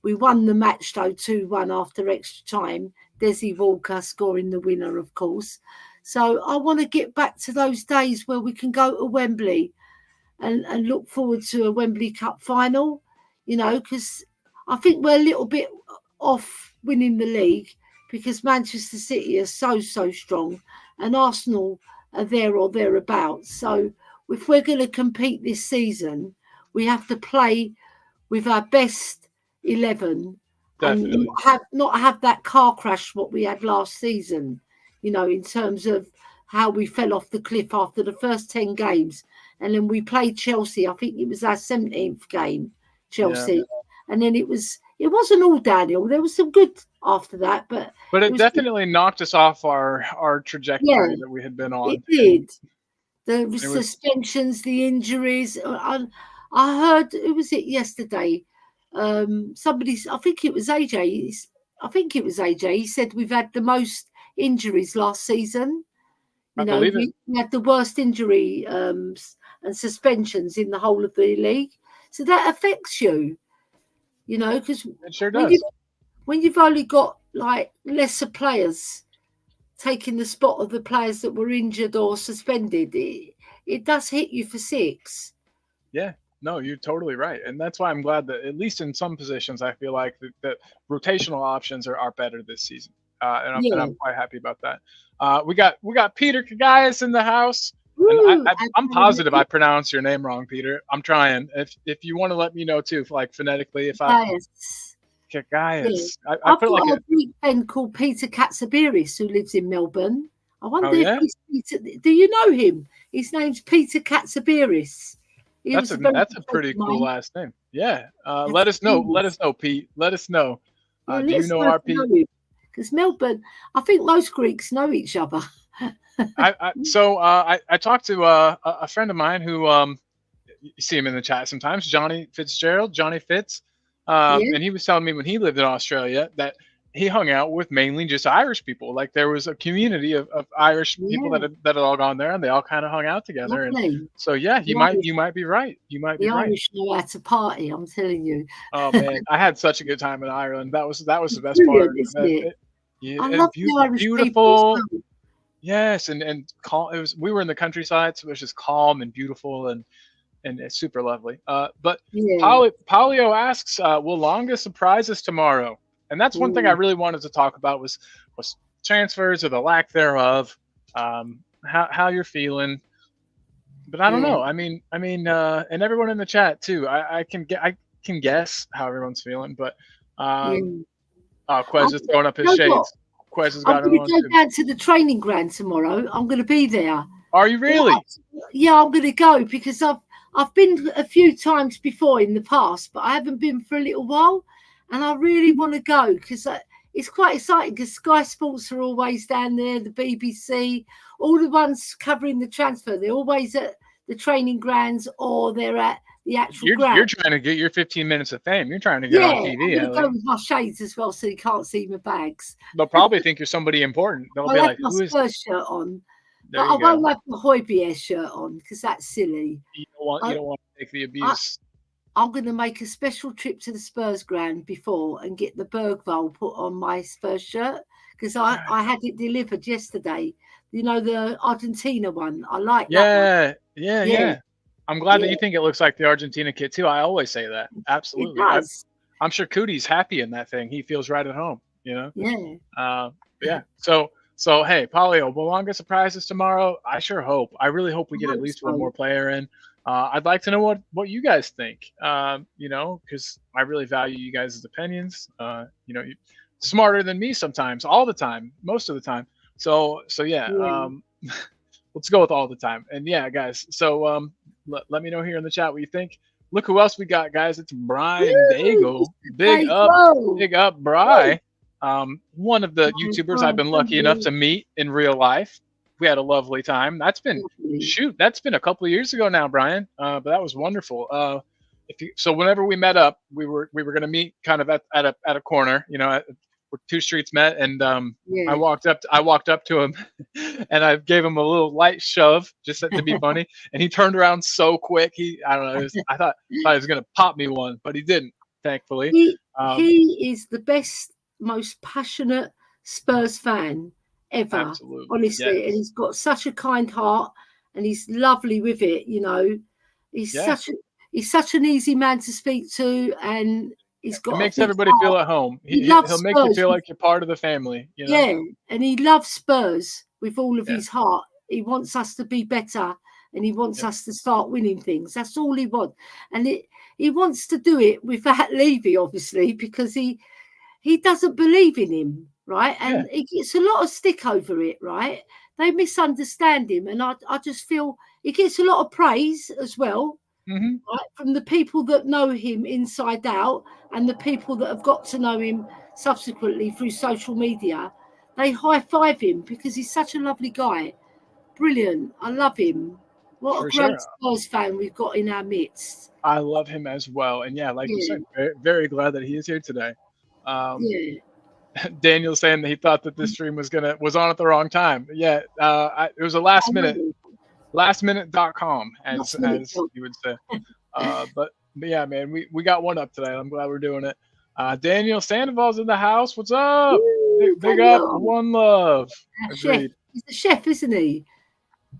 we won the match though 2-1 after extra time. Desi Walker scoring the winner, of course. So I want to get back to those days where we can go to Wembley and look forward to a Wembley Cup final, because I think we're a little bit off winning the league, because Manchester City are so strong and Arsenal are there or thereabouts. So if we're going to compete this season, we have to play with our best 11. Definitely. And not have that car crash what we had last season, in terms of how we fell off the cliff after the first 10 games. And then we played Chelsea. I think it was our 17th game, Chelsea. Yeah. And then it was it wasn't all downhill. There was some good after that, but But it it was definitely knocked us off our yeah, trajectory that we had been it on, and did. The it was suspensions, the injuries. I heard, who was it yesterday? Somebody's, I think it was AJ. I think it was AJ. He said we've had the most injuries last season. I You know, believe it. we had the worst injury and suspensions in the whole of the league. So that affects you, you know, because It sure when you does. when you've only got like lesser players taking the spot of the players that were injured or suspended, it does hit you for six. Yeah, no, you're totally right, and that's why I'm glad that at least in some positions, I feel like that rotational options are better this season, and I'm Yeah. quite happy about that. We got Peter Kagayas in the house, and Woo! I'm positive I pronounced your name wrong, Peter. I'm trying. If you want to let me know too, like phonetically, if I Yes. Yeah. Kagayas, I I've put it like got a. a great friend called Peter Katsabiris who lives in Melbourne. I Oh wonder if yeah, he's Peter. Do you know him? His name's Peter Katsabiris. He was a very that's a good friend pretty of cool mine. last name. Yeah, let us know. Let Katsabiris. us know, Pete. Let us know. Yeah, Do let you us know know if our you Pete? know him. Because Melbourne, I think most Greeks know each other. I talked to a friend of mine who you see him in the chat sometimes, Johnny Fitzgerald, Johnny Fitz, Yeah, and he was telling me when he lived in Australia that he hung out with mainly just Irish people. Like there was a community of Irish people yeah, that had all gone there, and they all kind of hung out together. And lovely. so yeah, The you Irish, might be right. You might be the right. Irish know how to party. I'm telling you, Oh man, I had such a good time in Ireland. That was the it's best brilliant, part. isn't it? Yeah, I and love the Irish people as beautiful. well. Yes, and calm. It was we were in the countryside, so it was just calm and beautiful and it's super lovely. But Yeah. Polio asks, will Longa surprise us tomorrow? And that's one thing I Ooh, really wanted to talk about was transfers or the lack thereof. How you're feeling, but I don't yeah, know. And everyone in the chat too. I can guess how everyone's feeling, but yeah. um, oh, Quez I'm, is throwing up you his know what? shades. Quez has I'm got it going to on go too. down to the training ground tomorrow. I'm going to be there. Are you really? Yeah, I'm going to go because I've been a few times before in the past, but I haven't been for a little while, and I really want to go because it's quite exciting. Because Sky Sports are always down there, the BBC, all the ones covering the transfer. They're always at the training grounds or they're at the actual You're ground. trying to get your 15 minutes of fame. You're trying to get on Yeah, I'm TV, going to go Ellie. with my shades as well, so you can't see my bags. They'll probably think you're somebody important. They'll be I'll have like, my "Who is?" Spurs shirt on, but There I you won't go. have the Hoybier shirt on because that's silly. You I, don't want to take the I, abuse. I'm going to make a special trip to the Spurs ground before and get the Bergvall put on my Spurs shirt because I had it delivered yesterday. You know, the Argentina one. I like that one. Yeah, yeah, Yeah, yeah. I'm glad that yeah, you think it looks like the Argentina kit too. I always say that. it Absolutely. does. I'm sure Cootie's happy in that thing. He feels right at home. You know. Yeah, Yeah. So hey, Polio, Belonga surprises tomorrow. I sure hope. I really hope we get I at hope least one so. more player in. I'd like to know what you guys think. You know, because I really value you guys' opinions. You know, smarter than me sometimes, all the time, most of the time. So yeah. Yeah. Let's go with all the time. And yeah, guys. So let me know here in the chat what you think. Look who else we got, guys. It's Brian Woo! Daigle. Mr. Pedro. Big up, Woo! Bry. One of the Fine, YouTubers I've fine, been lucky enough lovely, to meet in real life. We had a lovely time. lovely. That's been a couple of years ago now, Brian. But that was wonderful. So whenever we met up, we were going to meet kind of at a corner, you know, where two streets met, and Yeah. I walked up to him, and I gave him a little light shove just to be funny, and he turned around so quick. I don't know. I thought he was going to pop me one, but he didn't, thankfully. He Um, he is the best, most passionate Spurs fan ever, Absolutely, honestly. And yes, he's got such a kind heart, and he's lovely with it. You know, he's yeah. such a he's such an easy man to speak to, and he's It got a makes big everybody feel heart. at home. He He'll loves make you Spurs. feel like you're part of the family. You know. Yeah, and he loves Spurs with all of Yeah. his heart. He wants us to be better, and he wants Yep. us to start winning things. That's all he wants, and he wants to do it without Levy, obviously, because he doesn't believe in him, right? Yeah. And he gets a lot of stick over it, right? They misunderstand him, and I just feel he gets a lot of praise as well. Hmm. right? From the people that know him inside out and the people that have got to know him subsequently through social media, they high five him because he's such a lovely guy. Brilliant. I love him. What a For great sure. Spurs fan we've got in our midst. I love him as well. And yeah, like you Yeah, said, very, very glad that he is here today. Um, yeah. Daniel saying that he thought that this stream was on at the wrong time. Yeah, it was a last I minute, know. lastminute.com, Last minute as job. you would say. But yeah, man, we got one up today. I'm glad we're doing it. Daniel Sandoval's in the house. What's up? Woo, Big up, Daniel. one love. Our chef. Agreed. He's the chef, isn't he?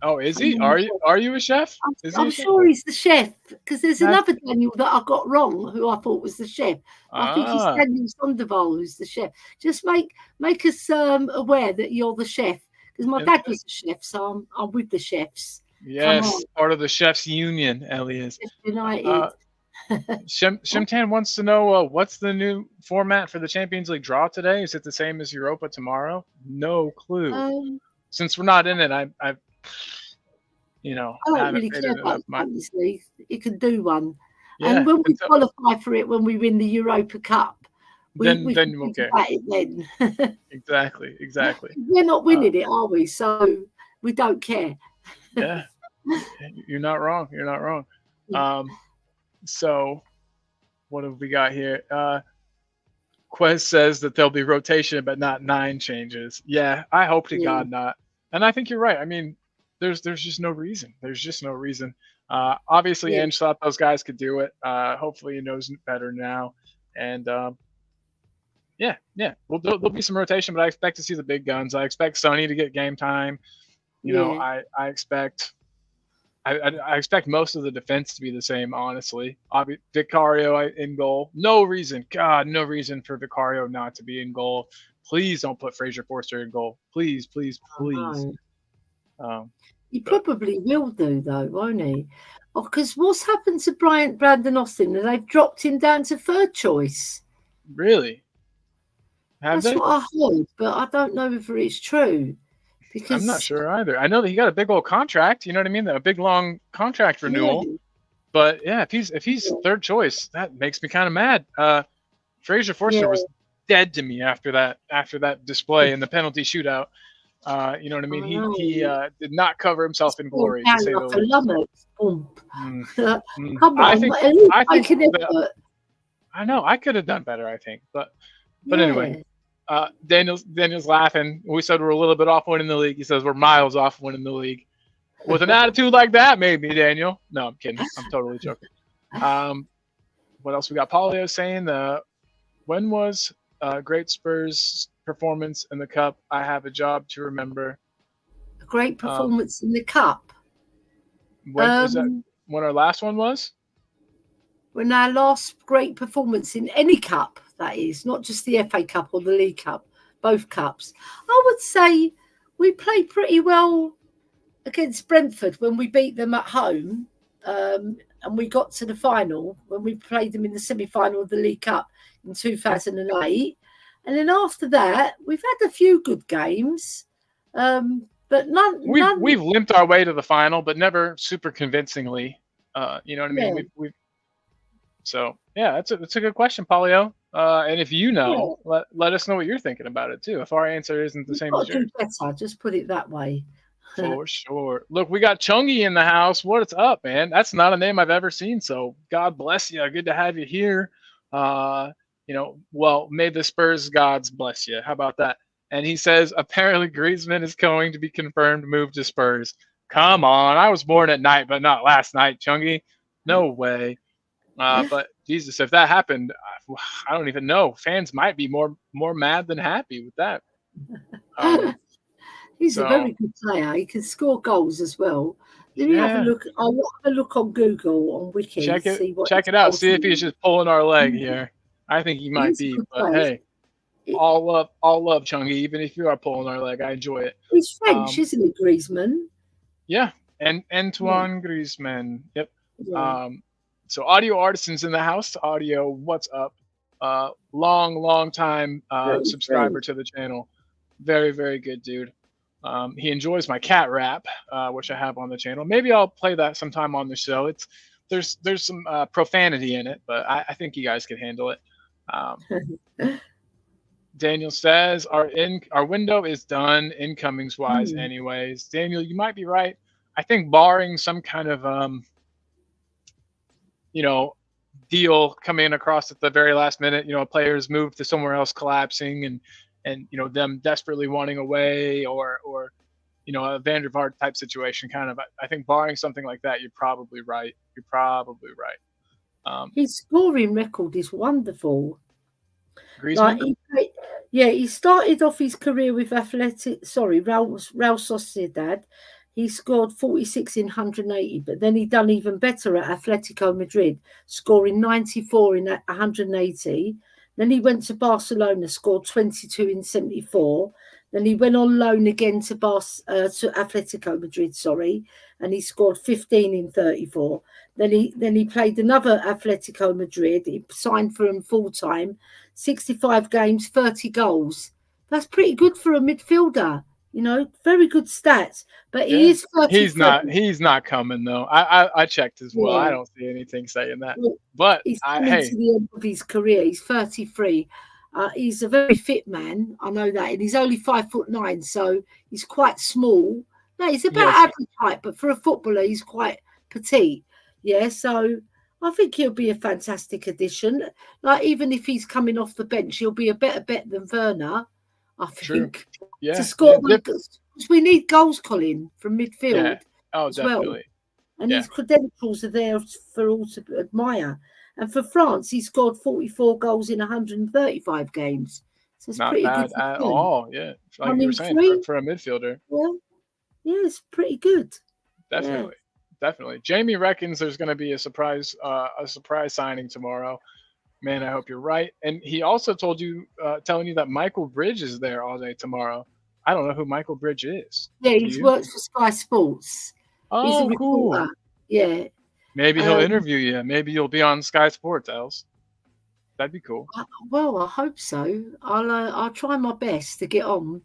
Oh, is Come he? on. Are you a chef? I'm, Is he a I'm chef? sure he's the chef because there's That's another Daniel that I got wrong who I thought was the chef. I think it's ah. Daniel Sandoval who's the chef. Just make us aware that you're the chef because my And dad was a chef, so I'm with the chefs. Come on, yes, part of the chefs union, Elias. Chef United. Uh, Shimtan wants to know what's the new format for the Champions League draw today? Is it the same as Europa tomorrow? No clue. um, Since we're not in it, I I don't haven't really paid care it about enough the mind. Champions League. You can do one, and Yeah, when we and so qualify for it, when we win the Europa Cup, we can then we'll think care. about it then. Exactly. We're not Uh, winning it, are we? So we don't care. yeah, you're not wrong. You're not wrong. So what have we got here? Quez says that there'll be rotation, but not 9 changes. Yeah, I hope to Yeah, God not. And I think you're right. I mean, there's just no reason. There's just no reason. Obviously, yeah, Ange thought those guys could do it. Hopefully, he knows better now. And yeah. Well, there'll be some rotation, but I expect to see the big guns. I expect Sonny to get game time. You know, yeah. I expect I expect most of the defense to be the same, honestly. Vicario in goal. No reason, God, no reason for Vicario not to be in goal. Please don't put Fraser Forster in goal. I Please. know. Um, He but probably will do though, won't he? Because what's happened to Brandon Austin? They've dropped him down to third choice. really, have That's they? what I heard, but I don't know whether it's true. I'm not Because sure either. I know that he got a big old contract. You know what I mean? A big long contract yeah, renewal. But yeah, if he's yeah, third choice, that makes me kind of mad. Fraser yeah. Forster was dead to me after that display in the penalty shootout. You know what I I mean? He know. did not cover himself in Fall glory, to down say the like a least. lummox. Boom. Mm, mm. Come on, at least I think make an that effort. I know I could have done better. I think, but anyway, Yeah. Daniel's laughing. We said we're a little bit off winning the league. He says we're miles off winning the league. With an attitude like that, maybe Daniel. No, I'm kidding. I'm totally joking. What else we got? Polio saying when was great Spurs performance in the cup? I have a job to remember. A great Um, performance in the cup. when is that? Um, When our last one was? when our last great performance in any cup, that is, not just the FA Cup or the League Cup, both cups. I would say we played pretty well against Brentford when we beat them at home, and we got to the final when we played them in the semi-final of the League Cup in 2008. And then after that, we've had a few good games, but none. We've limped our way to the final, but never super convincingly. You know what I mean? Yeah, We've so yeah, that's a good question, Polio. And if you yeah. know, let us know what you're thinking about it too. If our answer isn't the We've same got as to do yours, better. Just put it that way. for sure. Look, we got Chungy in the house. What's up, man? That's not a name I've ever seen. So God bless you. Good to have you here. Well, may the Spurs gods bless you. How about that? And he says apparently Griezmann is going to be confirmed moved to Spurs. Come on, I was born at night, but not last night, Chungy. No way. But Jesus, if that happened, I don't even know. Fans might be more mad than happy with that. He's a So very good player. He can score goals as well. Let me have a yeah, look. I'll have a look on Google on Wiki. See what his check it out. goals See if he's just pulling our leg are. here. I think he might He's a be, good but player. hey, all love, Chungy. Even if you are pulling our leg, I enjoy it. He's French, isn't he, Griezmann? Yeah, and Yeah, Antoine Griezmann. Yep. yeah. So audio artisans in the house. Audio, what's up? Long time Very, very. subscriber to the channel. Very, very good dude. He enjoys my cat rap, which I have on the channel. Maybe I'll play that sometime on the show. It's there's some profanity in it, but I think you guys can handle it. Um, Daniel says our window is done incomings wise, Mm. anyways. Daniel, you might be right. I think barring some kind of you know deal coming across at the very last minute, players move to somewhere else collapsing and them desperately wanting away or a Van der Vaart type situation kind of. I think barring something like that, you're probably right. You're probably right. His scoring record is wonderful. Like Griezmann? he started off his career with Real Sociedad. He scored 46 in 180, but then he done even better at Atletico Madrid, scoring 94 in 180. Then he went to Barcelona, scored 22 in 74. Then he went on loan again to Atletico Madrid, and he scored 15 in 34. Then he played another Atletico Madrid. He signed for him full time, 65 games, 30 goals. That's pretty good for a midfielder. Very good stats. But he Yeah. is 33. He's not coming though. I checked as well. I Yeah. don't see anything saying that. Well, But he's coming to the end of his career. He's 33. He's a very fit man. I know that. And he's only 5'9", so he's quite small. No, he's about yes, average height, but for a footballer, he's quite petite. Yeah, so I think he'll be a fantastic addition. Like, even if he's coming off the bench, he'll be a better bet than Werner, I true. think, Yeah. to score. Yeah, Because we need goals, Colin, from midfield yeah. Oh, as well. definitely. And Yeah. his credentials are there for all to admire. And for France, he scored 44 goals in 135 games. So it's Not pretty good bad for at him. all. Yeah. Like One you were in saying, three. for a midfielder. Well, yeah, it's pretty good. Yeah. Definitely. Jamie reckons there's going to be a surprise signing tomorrow. Man, I hope you're right. And he also telling you that Michael Bridge is there all day tomorrow. I don't know who Michael Bridge is. Yeah, Do he you? works for Sky Sports. He's a Oh, reporter. cool. Yeah. Maybe he'll interview you. Maybe you'll be on Sky Sports, Els. That'd be cool. Well, I hope so. I'll try my best to get on.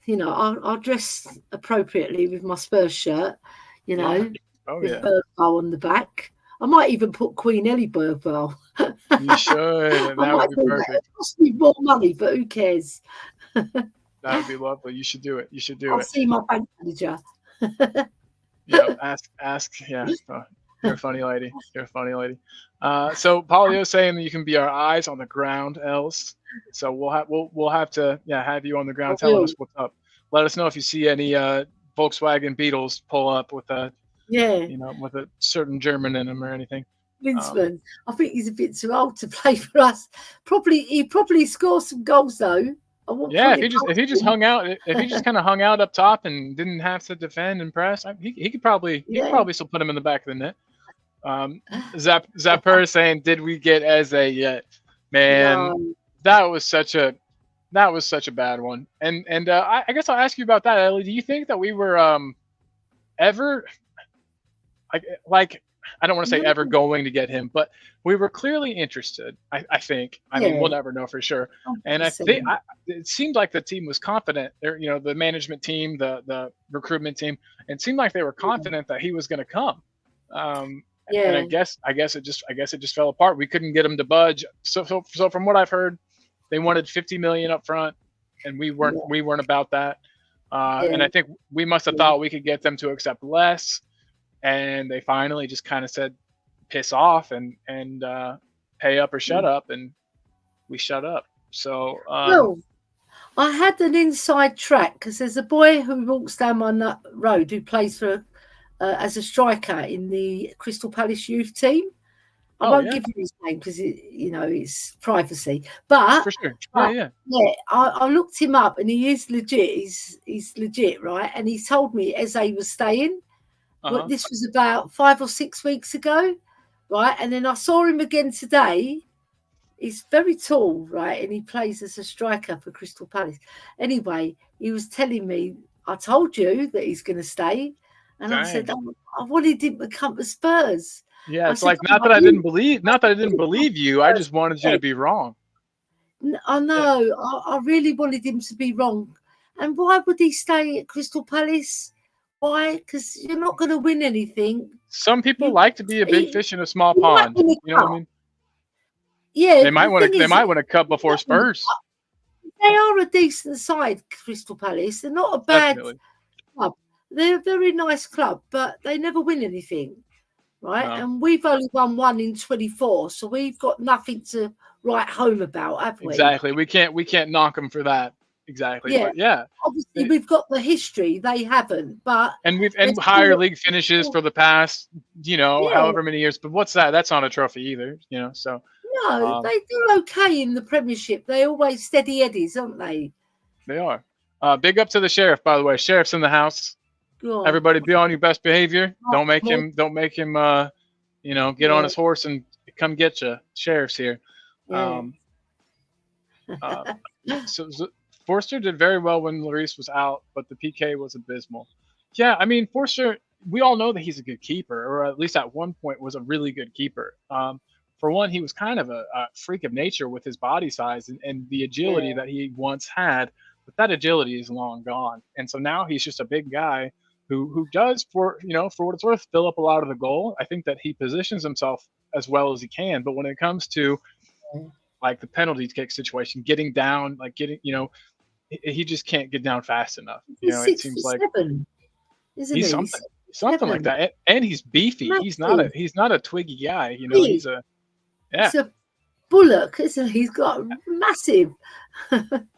I'll dress appropriately with my Spurs shirt. Yeah. Oh with yeah. Bergvall on the back. I might even put Queen Ellie Bergvall. You should. That would be perfect. It costs me more money, but who cares? That would be lovely. You should do it. I'll see my bank manager. Ask. Yeah. You're a funny lady. So Polio saying that you can be our eyes on the ground, Els. So we'll have to have you on the ground telling us what's up. Let us know if you see any Volkswagen Beetles pull up with a with a certain German in them or anything. Klinsmann, I think he's a bit too old to play for us. He probably scores some goals though. Yeah, if he just hung out, if he just kind of hung out up top and didn't have to defend and press, he could probably still put him in the back of the net. Zapper saying, "Did we get Eze yet?" Man, No. that was such a bad one. And I guess I'll ask you about that, Ellie. Do you think that we were ever like I don't want to say ever going to get him, but we were clearly interested. I think. I mean, we'll never know for sure. And I think it seemed like the team was confident. The management team, the recruitment team, and it seemed like they were confident that he was going to come. And I guess it just fell apart. We couldn't get him to budge. So from what I've heard, they wanted 50 million up front, and we weren't about that. And I think we must have thought we could get them to accept less. And they finally just kind of said, "Piss off and pay up or shut up," and we shut up. So, well, I had an inside track because there's a boy who walks down my road who plays for as a striker in the Crystal Palace youth team. I won't give you his name because it's privacy. But for sure, I looked him up and he is legit. He's legit, right? And he told me Eze was staying. But this was about 5 or 6 weeks ago, right? And then I saw him again today. He's very tall, right? And he plays as a striker for Crystal Palace. Anyway, he was telling me, "I told you that he's going to stay." And I said, "I wanted him to come to Spurs." Yeah, it's like not that I didn't believe you. I just wanted you to be wrong. I know. I really wanted him to be wrong. And why would he stay at Crystal Palace Why? Because you're not going to win anything. Some people You, like to be a big you fish in a small might pond. win a You know what I cup. mean? Yeah, They might the want thing to. They is, might win a cup before Spurs. they are a decent side, Crystal Palace. They're not a bad Definitely. club. They're a very nice club, but they never win anything, right? No. And we've only won one in 24, so we've got nothing to write home about, have we? Exactly. We can't knock them for that. Exactly. Yeah. But yeah, Obviously, they, we've got the history. They haven't, but they're and higher still, league finishes for the past, yeah. however many years. But what's that? That's not a trophy either. So No, um, they do okay in the Premiership. They always steady eddies, aren't they? they are. Big up to the sheriff, by the way. Sheriff's in the house. Go on. Everybody, be on your best behavior. Don't make More, him. Don't make him. Get on yeah, his horse and come get you. Sheriff's here. yeah. Um, uh, so Forster did very well when Lloris was out, but the PK was abysmal. Yeah, I mean Forster. We all know that he's a good keeper, or at least at one point was a really good keeper. For one, he was kind of a freak of nature with his body size and the agility Yeah. that he once had. But that agility is long gone, and so now he's just a big guy who does for what it's worth fill up a lot of the goal. I think that he positions himself as well as he can, but when it comes to like the penalty kick situation, getting down, like he just can't get down fast enough. He's It six seems foot like seven, isn't he's he? something like 6'7". that, and he's beefy. Massive. He's not a twiggy guy. Big. He's a yeah. It's a bullock, isn't he? He's got massive.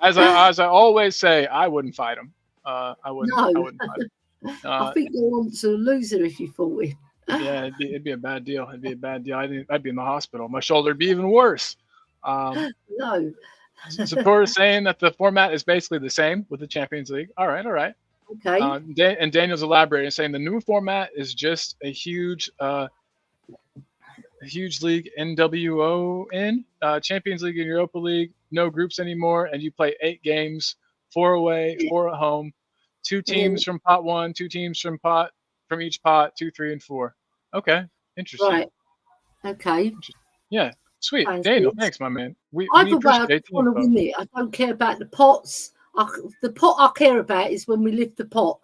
As I always say, I wouldn't fight him. I wouldn't. No, I wouldn't fight him. I think you're on to a loser if you fought him. Yeah, it'd be a bad deal. It'd be a bad deal. I'd be in the hospital. My shoulder would be even worse. No. Supporters saying that the format is basically the same with the Champions League. All right, all right. Okay. And Daniel's elaborating, saying the new format is just a huge league, NWON, Champions League and Europa League, no groups anymore, and you play 8 games, 4 away, 4 at home, 2 teams from pot 1, 2 teams from each pot, 2, 3, and 4. Okay, interesting. Right. Okay. Yeah, sweet. Sounds Daniel, good. thanks, my man. We Either way, I appreciate just the want to info. win it. I don't care about the pots. The pot I care about is when we lift the pot.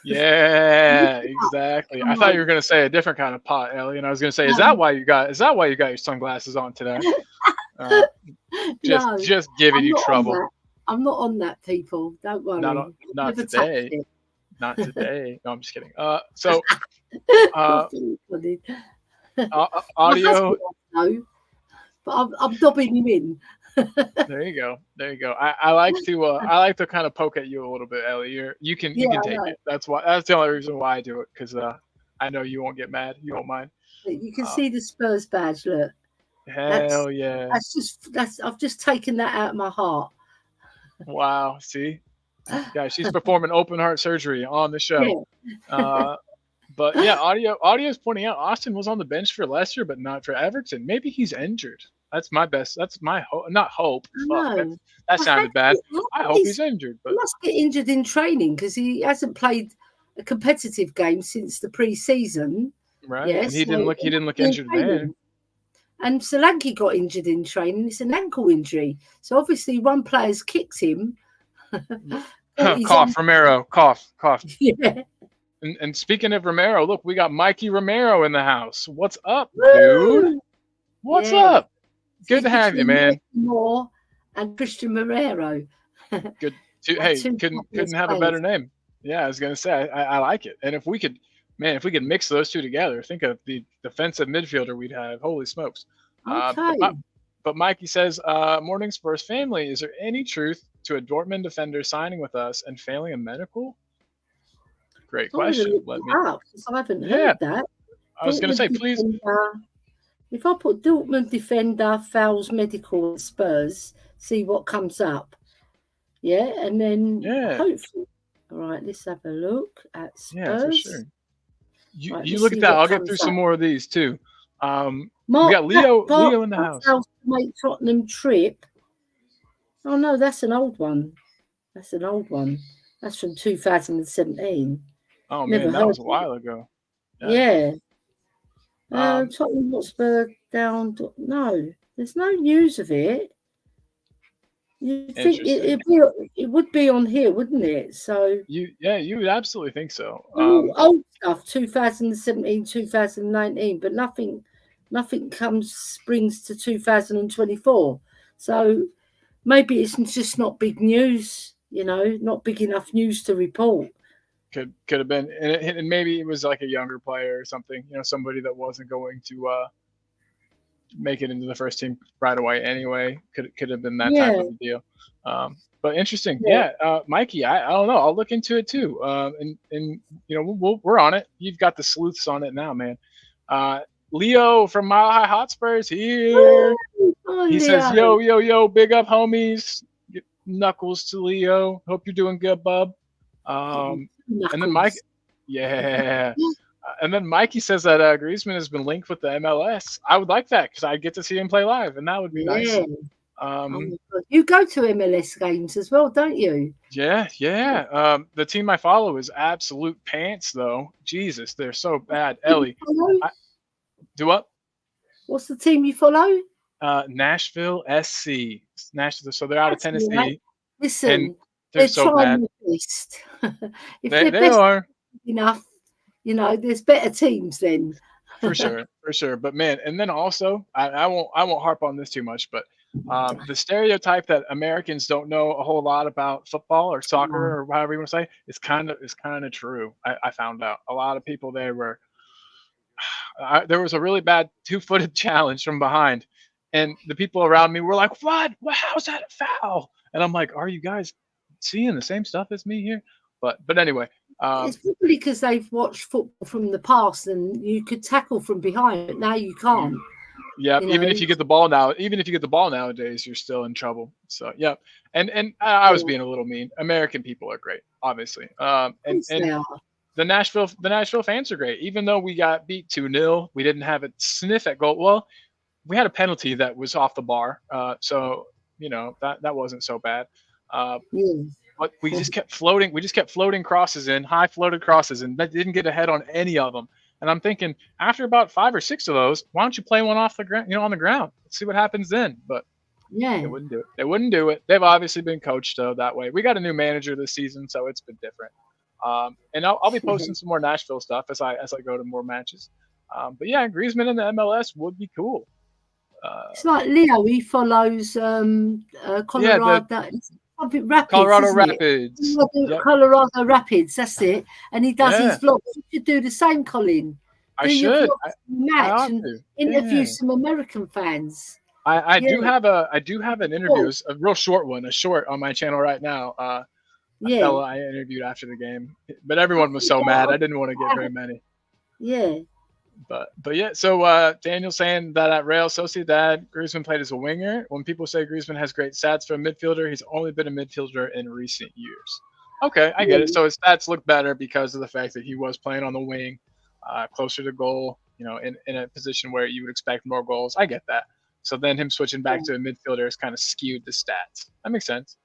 Yeah, exactly. I thought you were going to say a different kind of pot, Ellie, and I was going to say, is that why you got your sunglasses on today? Just giving you trouble. I'm not on that, people. Don't worry. Not today. Not today. No, I'm just kidding. So audio. No, but I'm dobbing him in. There you go. I like to kind of poke at you a little bit, Ellie. You can take it. That's the only reason why I do it, because I know you won't get mad. You won't mind. You can see the Spurs badge. Look. Hell yeah. I've just taken that out of my heart. Wow. See, yeah, she's performing open heart surgery on the show. Yeah. But yeah, audio is pointing out Austin was on the bench for Leicester, but not for Everton. Maybe he's injured. That's my best. That's my hope. Not hope. No. That sounded bad. I hope he's injured. But he must get injured in training because he hasn't played a competitive game since the pre-season. Right. Yes, and he didn't look injured then. And Solanke got injured in training. It's an ankle injury. So obviously one player's kicked him. Cough, Romero. Cough. Yeah. And speaking of Romero, look, we got Mikey Romero in the house. What's up, dude? What's up? Good to have you, man. Moore and Christian Romero. Good. Hey, couldn't have a better name. Yeah, I was gonna say I like it. And if we could mix those two together, think of the defensive midfielder we'd have. Holy smokes! Okay. But Mikey says, "Morning Spurs family. Is there any truth to a Dortmund defender signing with us and failing a medical?" Great question. I haven't heard that. I was going to say, please. If I put Dortmund defender fails medical at Spurs, see what comes up. Yeah, and then hopefully. All right, let's have a look at Spurs. Yeah, for sure. You look at that. I'll get through some more of these too. We got Leo in the house. Make Tottenham trip. Oh no, that's an old one. That's from 2017. Oh man, that was a while ago. Yeah. Tottenham Hotspur down. No, there's no news of it. You think Interesting. it would be on here, wouldn't it? So You would absolutely think so. all old stuff, 2017, 2019, but nothing comes springs to 2024. So maybe it's just not big news, not big enough news to report. Could have been, and maybe it was like a younger player or something. Somebody that wasn't going to make it into the first team right away anyway. Could have been that type Yeah, of a deal. But interesting, yeah. yeah. Mikey, I don't know. I'll look into it too. And we're on it. You've got the sleuths on it now, man. Uh, Leo from Mile High Hotspurs here. Oh, He says, Leo. "Yo, yo, yo, big up, homies. Knuckles to Leo. Hope you're doing good, bub." And then Mike, Knuckles. yeah. And then Mikey says that Griezmann has been linked with the MLS. I would like that because I get to see him play live, and that would be nice. Yeah. Oh my God. You go to MLS games as well, don't you? Yeah. The team I follow is absolute pants, though. Jesus, they're so bad. Who you Ellie, follow? I, do what? What's the team you follow? Nashville SC. Nashville. So they're out of That's all right. Tennessee, and Listen, they're they're so trying bad. their best. If They they're they best are. enough, there's better teams then. For sure. But man, and then also, I won't harp on this too much, but the stereotype that Americans don't know a whole lot about football or soccer or however you want to say is kind of true. I found out a lot of people there were there was a really bad 2-footed challenge from behind, and the people around me were like, "What? How's that a foul?" And I'm like, "Are you guys seeing the same stuff as me here?" But anyway, It's probably because they've watched football from the past and you could tackle from behind, but now you can't. yeah, You even know, if you get the ball now, even if you get the ball nowadays, you're still in trouble. So yeah, and I was yeah, being a little mean. American people are great, obviously, of course and they are. the Nashville fans are great. Even though we got beat 2-0, we didn't have a sniff at goal. Well, we had a penalty that was off the bar, so that wasn't so bad. Uh, Yeah. but we just kept floating. We just kept floating crosses in, high floated crosses, and that didn't get ahead on any of them. And I'm thinking, after about 5 or 6 of those, why don't you play one off the ground, on the ground? Let's see what happens then. But they Yeah. wouldn't do it. They wouldn't do it. They've obviously been coached that way. We got a new manager this season, so it's been different. And I'll be posting some more Nashville stuff as I go to more matches. But yeah, Griezmann in the MLS would be cool. Uh, It's like Leo, he follows yeah, the Colorado, something Rapids, Colorado isn't it? Rapids. Yep. Colorado Rapids, that's it. And he does his Yeah, vlogs. You should do the same, Colin. I Do your should. vlogs and I match ought and to. interview Yeah. some American fans. I Yeah, do have an interview, cool. a real short one, a short on my channel right now. A Yeah. fella I interviewed after the game, but everyone was so mad. I didn't want to get very many. Yeah. But yeah, so Daniel saying that at Real Sociedad, Griezmann played as a winger. When people say Griezmann has great stats for a midfielder, he's only been a midfielder in recent years. Okay, I get it. Yeah. So his stats look better because of the fact that he was playing on the wing, closer to goal, in a position where you would expect more goals. I get that. So then him switching back to a midfielder has kind of skewed the stats. That makes sense.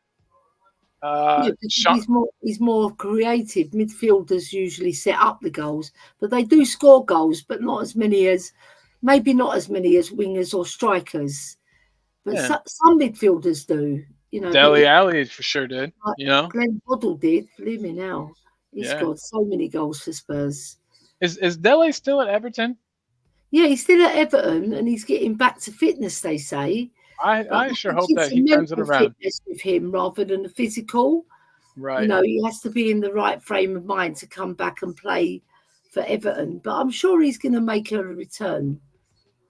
Yeah, because Sean, he's more creative. Midfielders usually set up the goals, but they do score goals, but not as many as wingers or strikers. But yeah, some midfielders do, But Deli Alley for sure did. like Glenn Hoddle did, believe me now, he Yeah. scored so many goals for Spurs. Is Dele still at Everton? Yeah, he's still at Everton and he's getting back to fitness, they say. But I I sure think hope it's that a he turns it mental around. fitness with him rather than the physical. Right. He has to be in the right frame of mind to come back and play for Everton. But I'm sure he's going to make a return.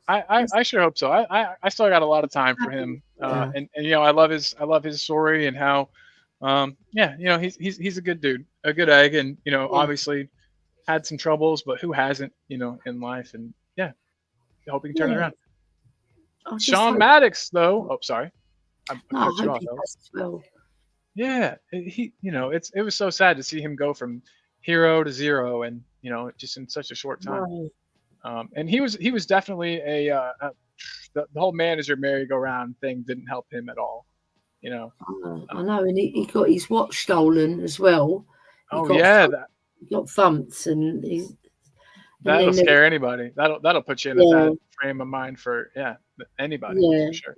I sure hope so. I still got a lot of time for him. Yeah. And I love his story and how he's a good dude, a good egg, and obviously had some troubles, but who hasn't, in life, and yeah, I hope he can turn it Yeah. around. I just Sean hope. Maddox though. Oh, sorry. I No, I cut you hope off, he though. does as well. Yeah, it was so sad to see him go from hero to zero, and just in such a short time. Right. And he was definitely the whole manager merry-go-round thing didn't help him at all. I know, and he got his watch stolen as well. He Oh got yeah, he got thumped, and that'll then scare anybody. That'll put you in a yeah, bad frame of mind for anybody yeah, for sure.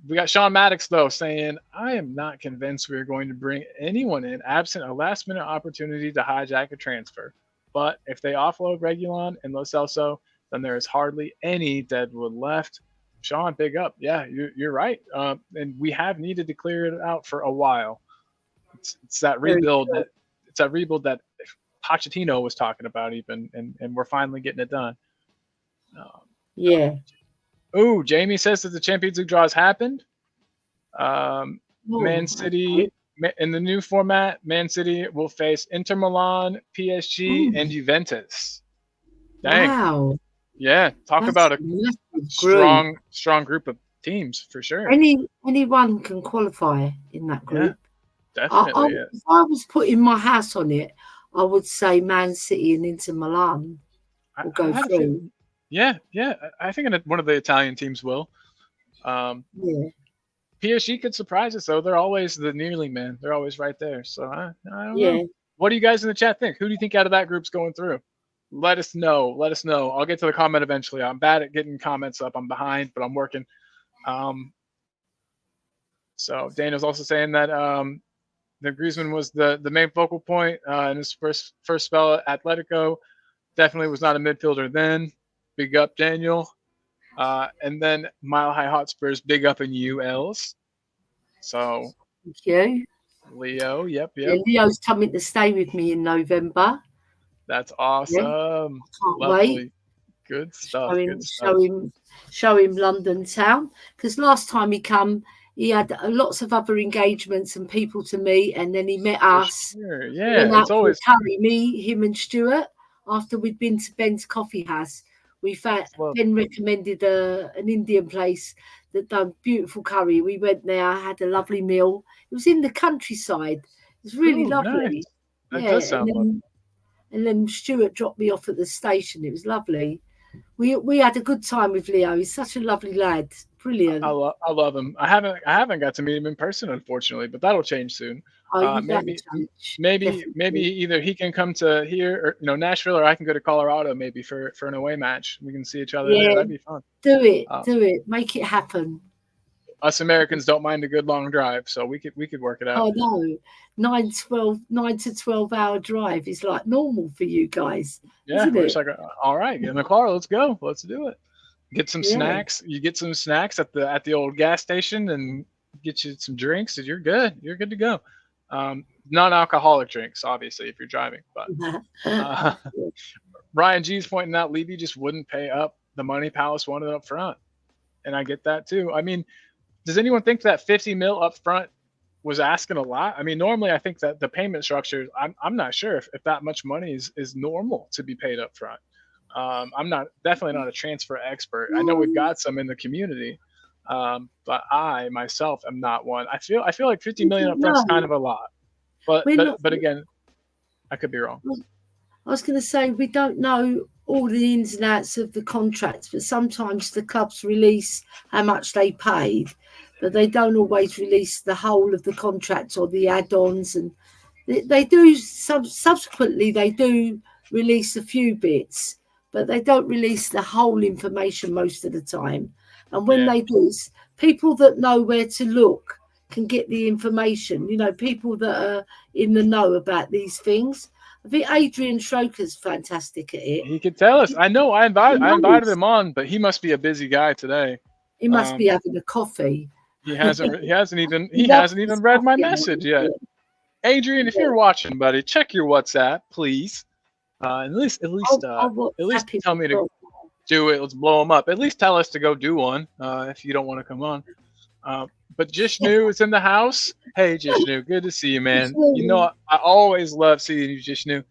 We got Sean Maddox, though, saying, I am not convinced we are going to bring anyone in absent a last minute opportunity to hijack a transfer. But if they offload Regulon and Lo Celso, then there is hardly any deadwood left. Sean, big up. Yeah, you're right. And we have needed to clear it out for a while. It's that Very rebuild true. that Pochettino was talking about, even, and we're finally getting it done. Yeah. Oh, Jamie says that the Champions League draws happened. Man City, Okay. in the new format, Man City will face Inter Milan, PSG, and Juventus. Dang. Wow. Yeah, talk about a Group. strong group of teams for sure. Anyone can qualify in that group. Yeah, definitely. If I was putting my house on it, I would say Man City and Inter Milan will go through. Yeah. I think one of the Italian teams will. Yeah. PSG could surprise us, though. They're always the nearly man. They're always right there. So I don't know. What do you guys in the chat think? Who do you think out of that group's going through? Let us know. I'll get to the comment eventually. I'm bad at getting comments up. I'm behind, but I'm working. So Daniel's also saying that Griezmann was the main focal point in his first spell at Atletico. Definitely was not a midfielder then. Big up, Daniel. And then Mile High Hotspurs, big up in ULs. So thank you. Leo, yep. Yeah, Leo's coming to stay with me in November. That's awesome. Can't Lovely. wait. Good stuff. Show him London town. Because last time he come, he had lots of other engagements and people to meet, and then he met us. Sure. Yeah, it's always me, him, and Stuart. After we'd been to Ben's Coffee House, Ben recommended an Indian place that done beautiful curry. We went there, had a lovely meal. It was in the countryside. It was really lovely. Nice. That does sound lovely. And then Stuart dropped me off at the station. It was lovely. We had a good time with Leo. He's such a lovely lad. Brilliant. I love him. I haven't got to meet him in person, unfortunately, but that'll change soon. Maybe either he can come to here, or Nashville, or I can go to Colorado maybe for an away match. We can see each other there. That'd be fun. Do it. Make it happen. Us Americans don't mind a good long drive, so we could work it out. Oh no, 9 to 12 hour drive is like normal for you guys. Yeah, we're just like, all right, get in the car, let's go, let's do it. Get some snacks. You get some snacks at the old gas station, and get you some drinks, and you're good. You're good to go. Non-alcoholic drinks, obviously, if you're driving. But Ryan G's pointing out Levy just wouldn't pay up the money Palace wanted up front, and I get that too. I mean, does anyone think that 50 mil up front was asking a lot? I mean, normally I think that the payment structure, I'm not sure if that much money is normal to be paid up front. I'm definitely not a transfer expert. I know we've got some in the community, but I myself am not one. I feel like 50 million up front is kind of a lot, but again, I could be wrong. I was going to say, we don't know all the ins and outs of the contracts, but sometimes the clubs release how much they paid, but they don't always release the whole of the contract or the add-ons, and they do subsequently they do release a few bits, but they don't release the whole information most of the time. And when they do, people that know where to look can get the information. People that are in the know about these things. I think Adrian Schroker's fantastic at it. He could tell us. I know. I invited him on, but he must be a busy guy today. He must be having a coffee. He hasn't even read my message yet. Adrian, if you're watching, buddy, check your WhatsApp, please. At least tell me to do it. Let's blow them up. At least tell us to go do one if you don't want to come on. But Jishnu is in the house. Hey, Jishnu, good to see you, man. I always love seeing you, Jishnu.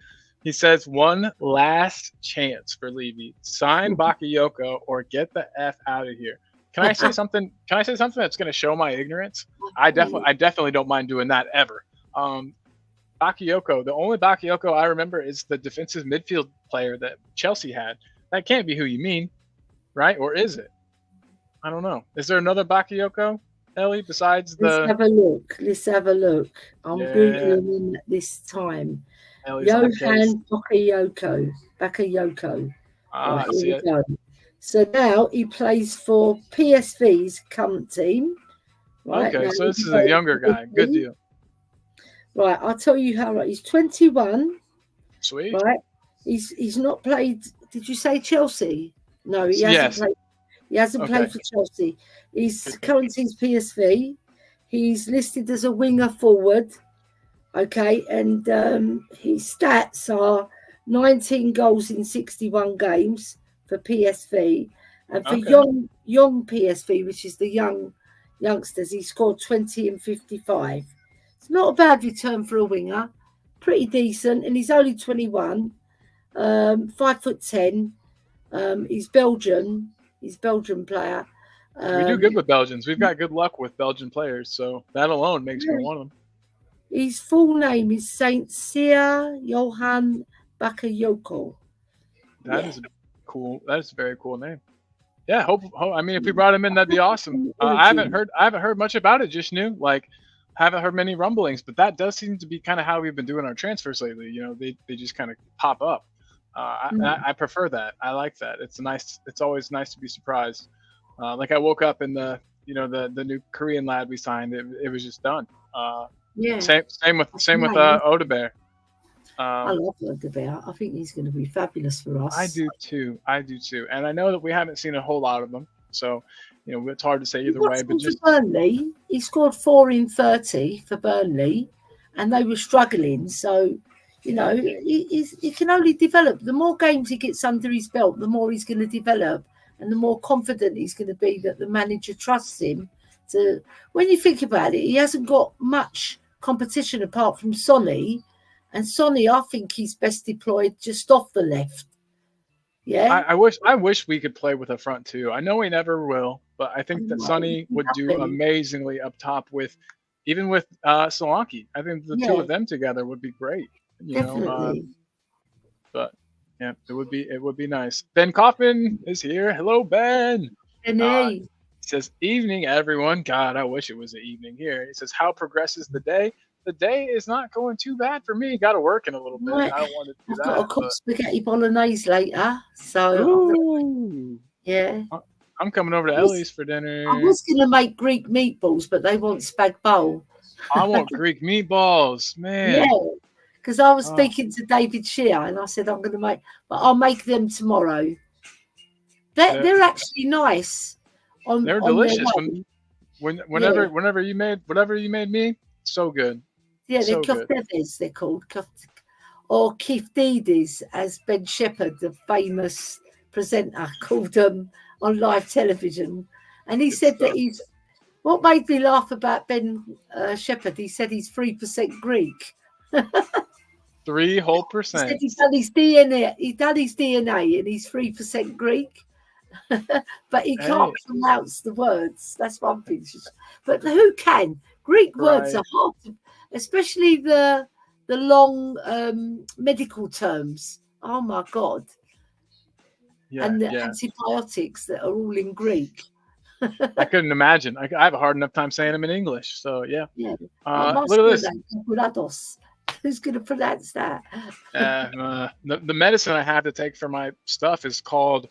He says, one last chance for Levy. Sign Bakayoko or get the F out of here. Can I say something? Can I say something that's going to show my ignorance? I definitely don't mind doing that ever. Bakayoko, the only Bakayoko I remember is the defensive midfield player that Chelsea had. That can't be who you mean, right? Or is it? I don't know. Is there another Bakayoko, Ellie, besides the... Let's have a look. I'm Googling him at this time. Ellie's Johan Bakayoko. Here we go. So now he plays for PSV's current team. Right Okay, now, so this is a younger guy. Good deal. Right, I'll tell you how. He's 21. Sweet. Right, he's not played. Did you say Chelsea? No, he hasn't Yes. played. He hasn't Okay. played for Chelsea. He's current team's PSV. He's listed as a winger forward. Okay, and his stats are 19 goals in 61 games for PSV, and for young PSV, which is the youngsters, he scored 20 and 55. It's not a bad return for a winger, pretty decent, and he's only 21, 5'10". He's Belgian. He's Belgian player. We do good with Belgians. We've got good luck with Belgian players, so that alone makes me want them. His full name is Saint Cyr Johann Bakayoko. That is cool. That is a very cool name. Yeah, I mean, if we brought him in, that'd be awesome. I haven't heard much about it. Just new, like, haven't heard many rumblings. But that does seem to be kind of how we've been doing our transfers lately. You know, they just kind of pop up. I prefer that. I like that. It's nice. It's always nice to be surprised. Like I woke up and the new Korean lad we signed. It was just done. Yeah. Same with Odebear. I love Odebear. I think he's going to be fabulous for us. I do too. And I know that we haven't seen a whole lot of them, so you know it's hard to say either way. But just Burnley, he scored 4 in 30 for Burnley, and they were struggling. So you know he can only develop. The more games he gets under his belt, the more he's going to develop, and the more confident he's going to be that the manager trusts him. To when you think about it, he hasn't got much competition apart from Sonny. And Sonny, I think he's best deployed just off the left. Yeah. I wish we could play with a front two. I know we never will, but I think that Sonny would do amazingly up top even with Solanke. I think the two of them together would be great. Definitely. But yeah, it would be nice. Ben Kaufman is here. Hello, Ben. He says, "Evening, everyone." God, I wish it was an evening here. He says, "How progresses the day?" The day is not going too bad for me. Got to work in a little bit. Right. I don't want to do I've that. got to cook spaghetti bolognese later. So, yeah. I'm coming over to Ellie's for dinner. I was going to make Greek meatballs, but they want spag bowl. I want Greek meatballs, man. Yeah, because I was speaking to David Shear and I said, I'm going to make, but I'll make them tomorrow. They're actually nice. They're delicious. Whenever you made me, so good. Yeah, they're koftedes, they're called. Or kifdidis, as Ben Shepherd, the famous presenter, called them on live television. And he said that what made me laugh about Ben Shepherd, he said he's 3% Greek. 3 whole percent. He said he's done his DNA and he's 3% Greek. But he can't pronounce the words. That's one thing. But who can? Greek words are hard, especially the long medical terms. Oh my God! And the antibiotics that are all in Greek. I couldn't imagine. I have a hard enough time saying them in English. So yeah. Look at this. Who's going to pronounce that? The medicine I have to take for my stuff is called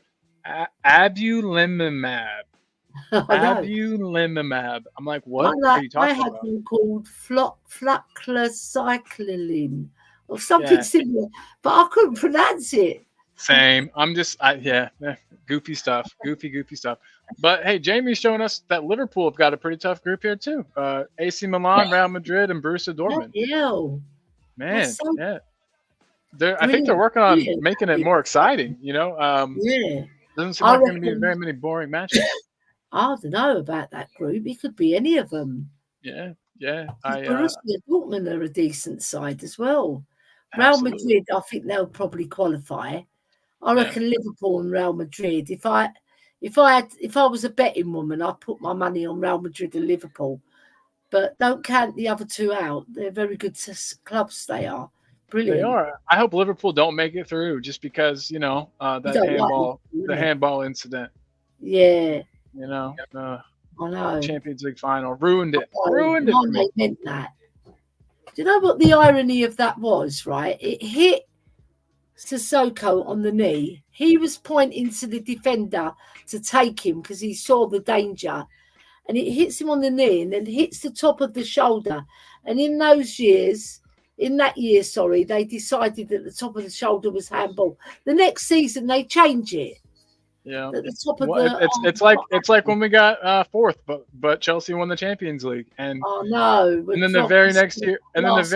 abulimumab. Abulimumab. I'm like, what are you talking about? I had one called fluclocycline or something similar, but I couldn't pronounce it. Same. I'm just, goofy stuff. Goofy stuff. But hey, Jamie's showing us that Liverpool have got a pretty tough group here too. AC Milan, Real Madrid, and Borussia Dortmund. Man, I think they're working on making it more exciting. Doesn't seem like going to be very many boring matches. I don't know about that group. It could be any of them. Yeah. Borussia Dortmund are a decent side as well. Real Madrid, I think they'll probably qualify. I reckon Liverpool and Real Madrid. If I was a betting woman, I'd put my money on Real Madrid and Liverpool. But don't count the other two out. They're very good clubs. They are. Brilliant. They are. I hope Liverpool don't make it through just because, the handball incident. Yeah. I know. Champions League final ruined it. Ruined it. They meant that. Do you know what the irony of that was? Right, it hit Sissoko on the knee. He was pointing to the defender to take him because he saw the danger, and it hits him on the knee and then hits the top of the shoulder. And in that year, sorry, they decided that the top of the shoulder was handball. The next season they change it. Yeah, At the top of well, the it's like when we got fourth, but Chelsea won the Champions League, and oh no, and when then the Klopp very was next year, last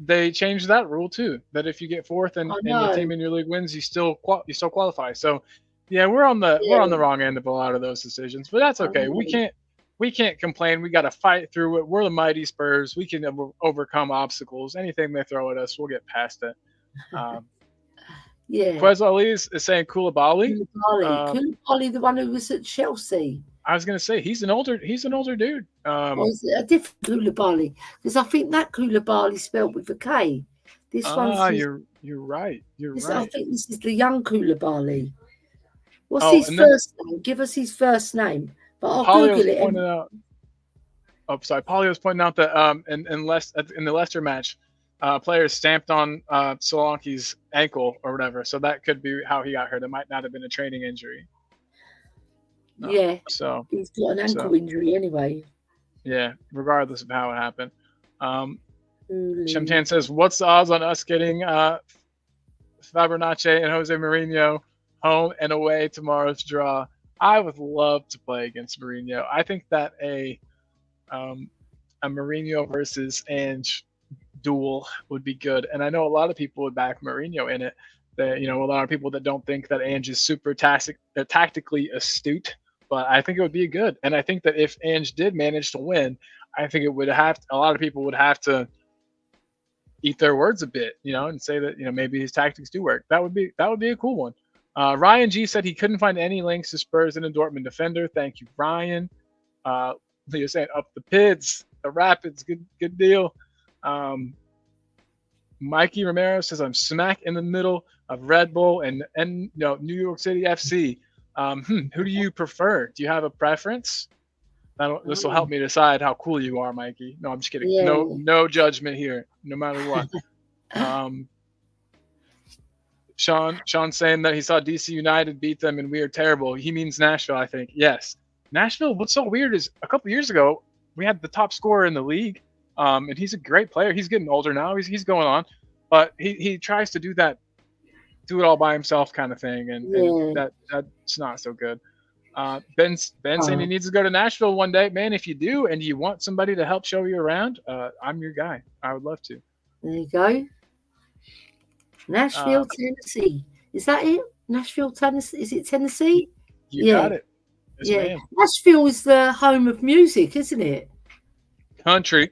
they changed that rule too. That if you get fourth and, I and your know, team in your league wins, you still qualify. So, yeah, we're on the yeah, wrong end of a lot of those decisions, but that's I okay. We know. can't complain. We got to fight through it. We're the mighty Spurs. We can overcome obstacles. Anything they throw at us, we'll get past it. Um, Yeah. Quez Ali is saying Koulibaly. Um, Koulibaly, the one who was at Chelsea. I was gonna say he's an older dude. Or is it a different Koulibaly? Because I think that Koulibaly spelled with a K. This one's his, You're right. You're I right. think this is the young Koulibaly. What's Oh, his and then first name? Give us his first name. But I'll Polio's Google it. pointed out. Oh, sorry. Polio's pointing out that in the Leicester match, players stamped on Solanke's ankle or whatever. So that could be how he got hurt. It might not have been a training injury. Yeah, So he's got an ankle so injury anyway. yeah. Regardless of how it happened, um, Hooli. Shamtan says, "What's the odds on us getting Fabregas and Jose Mourinho home and away tomorrow's draw?" I would love to play against Mourinho. I think that um, a Mourinho versus Ange duel would be good, and I know a lot of people would back Mourinho in it. That a lot of people that don't think that Ange is super tactically astute, but I think it would be good. And I think that if Ange did manage to win, I think it would have a lot of people would have to eat their words a bit, and say that maybe his tactics do work. That would be a cool one. Ryan G said he couldn't find any links to Spurs and a Dortmund defender. Thank you, Ryan. You're saying up the Pids, the Rapids, good deal. Mikey Romero says I'm smack in the middle of Red Bull and New York City FC. Who do you prefer? Do you have a preference? This will help Oh, me decide how cool you are, Mikey. No, I'm just kidding. yeah. No judgment here, no matter what. Um, Sean saying that he saw DC United beat them and we are terrible. He means Nashville, I think. Yes. Nashville, what's so weird is a couple years ago, we had the top scorer in the league. And he's a great player. He's getting older now. He's going on. But he tries to do it all by himself kind of thing. And Yeah. that's not so good. Ben saying he Oh, needs to go to Nashville one day. Man, if you do and you want somebody to help show you around, I'm your guy. I would love to. there you go. Uh, Nashville, Tennessee. Is that it? Nashville, Tennessee. Is it Tennessee? you Yeah. got it. Yes, Yeah. ma'am. Nashville is the home of music, isn't it? Country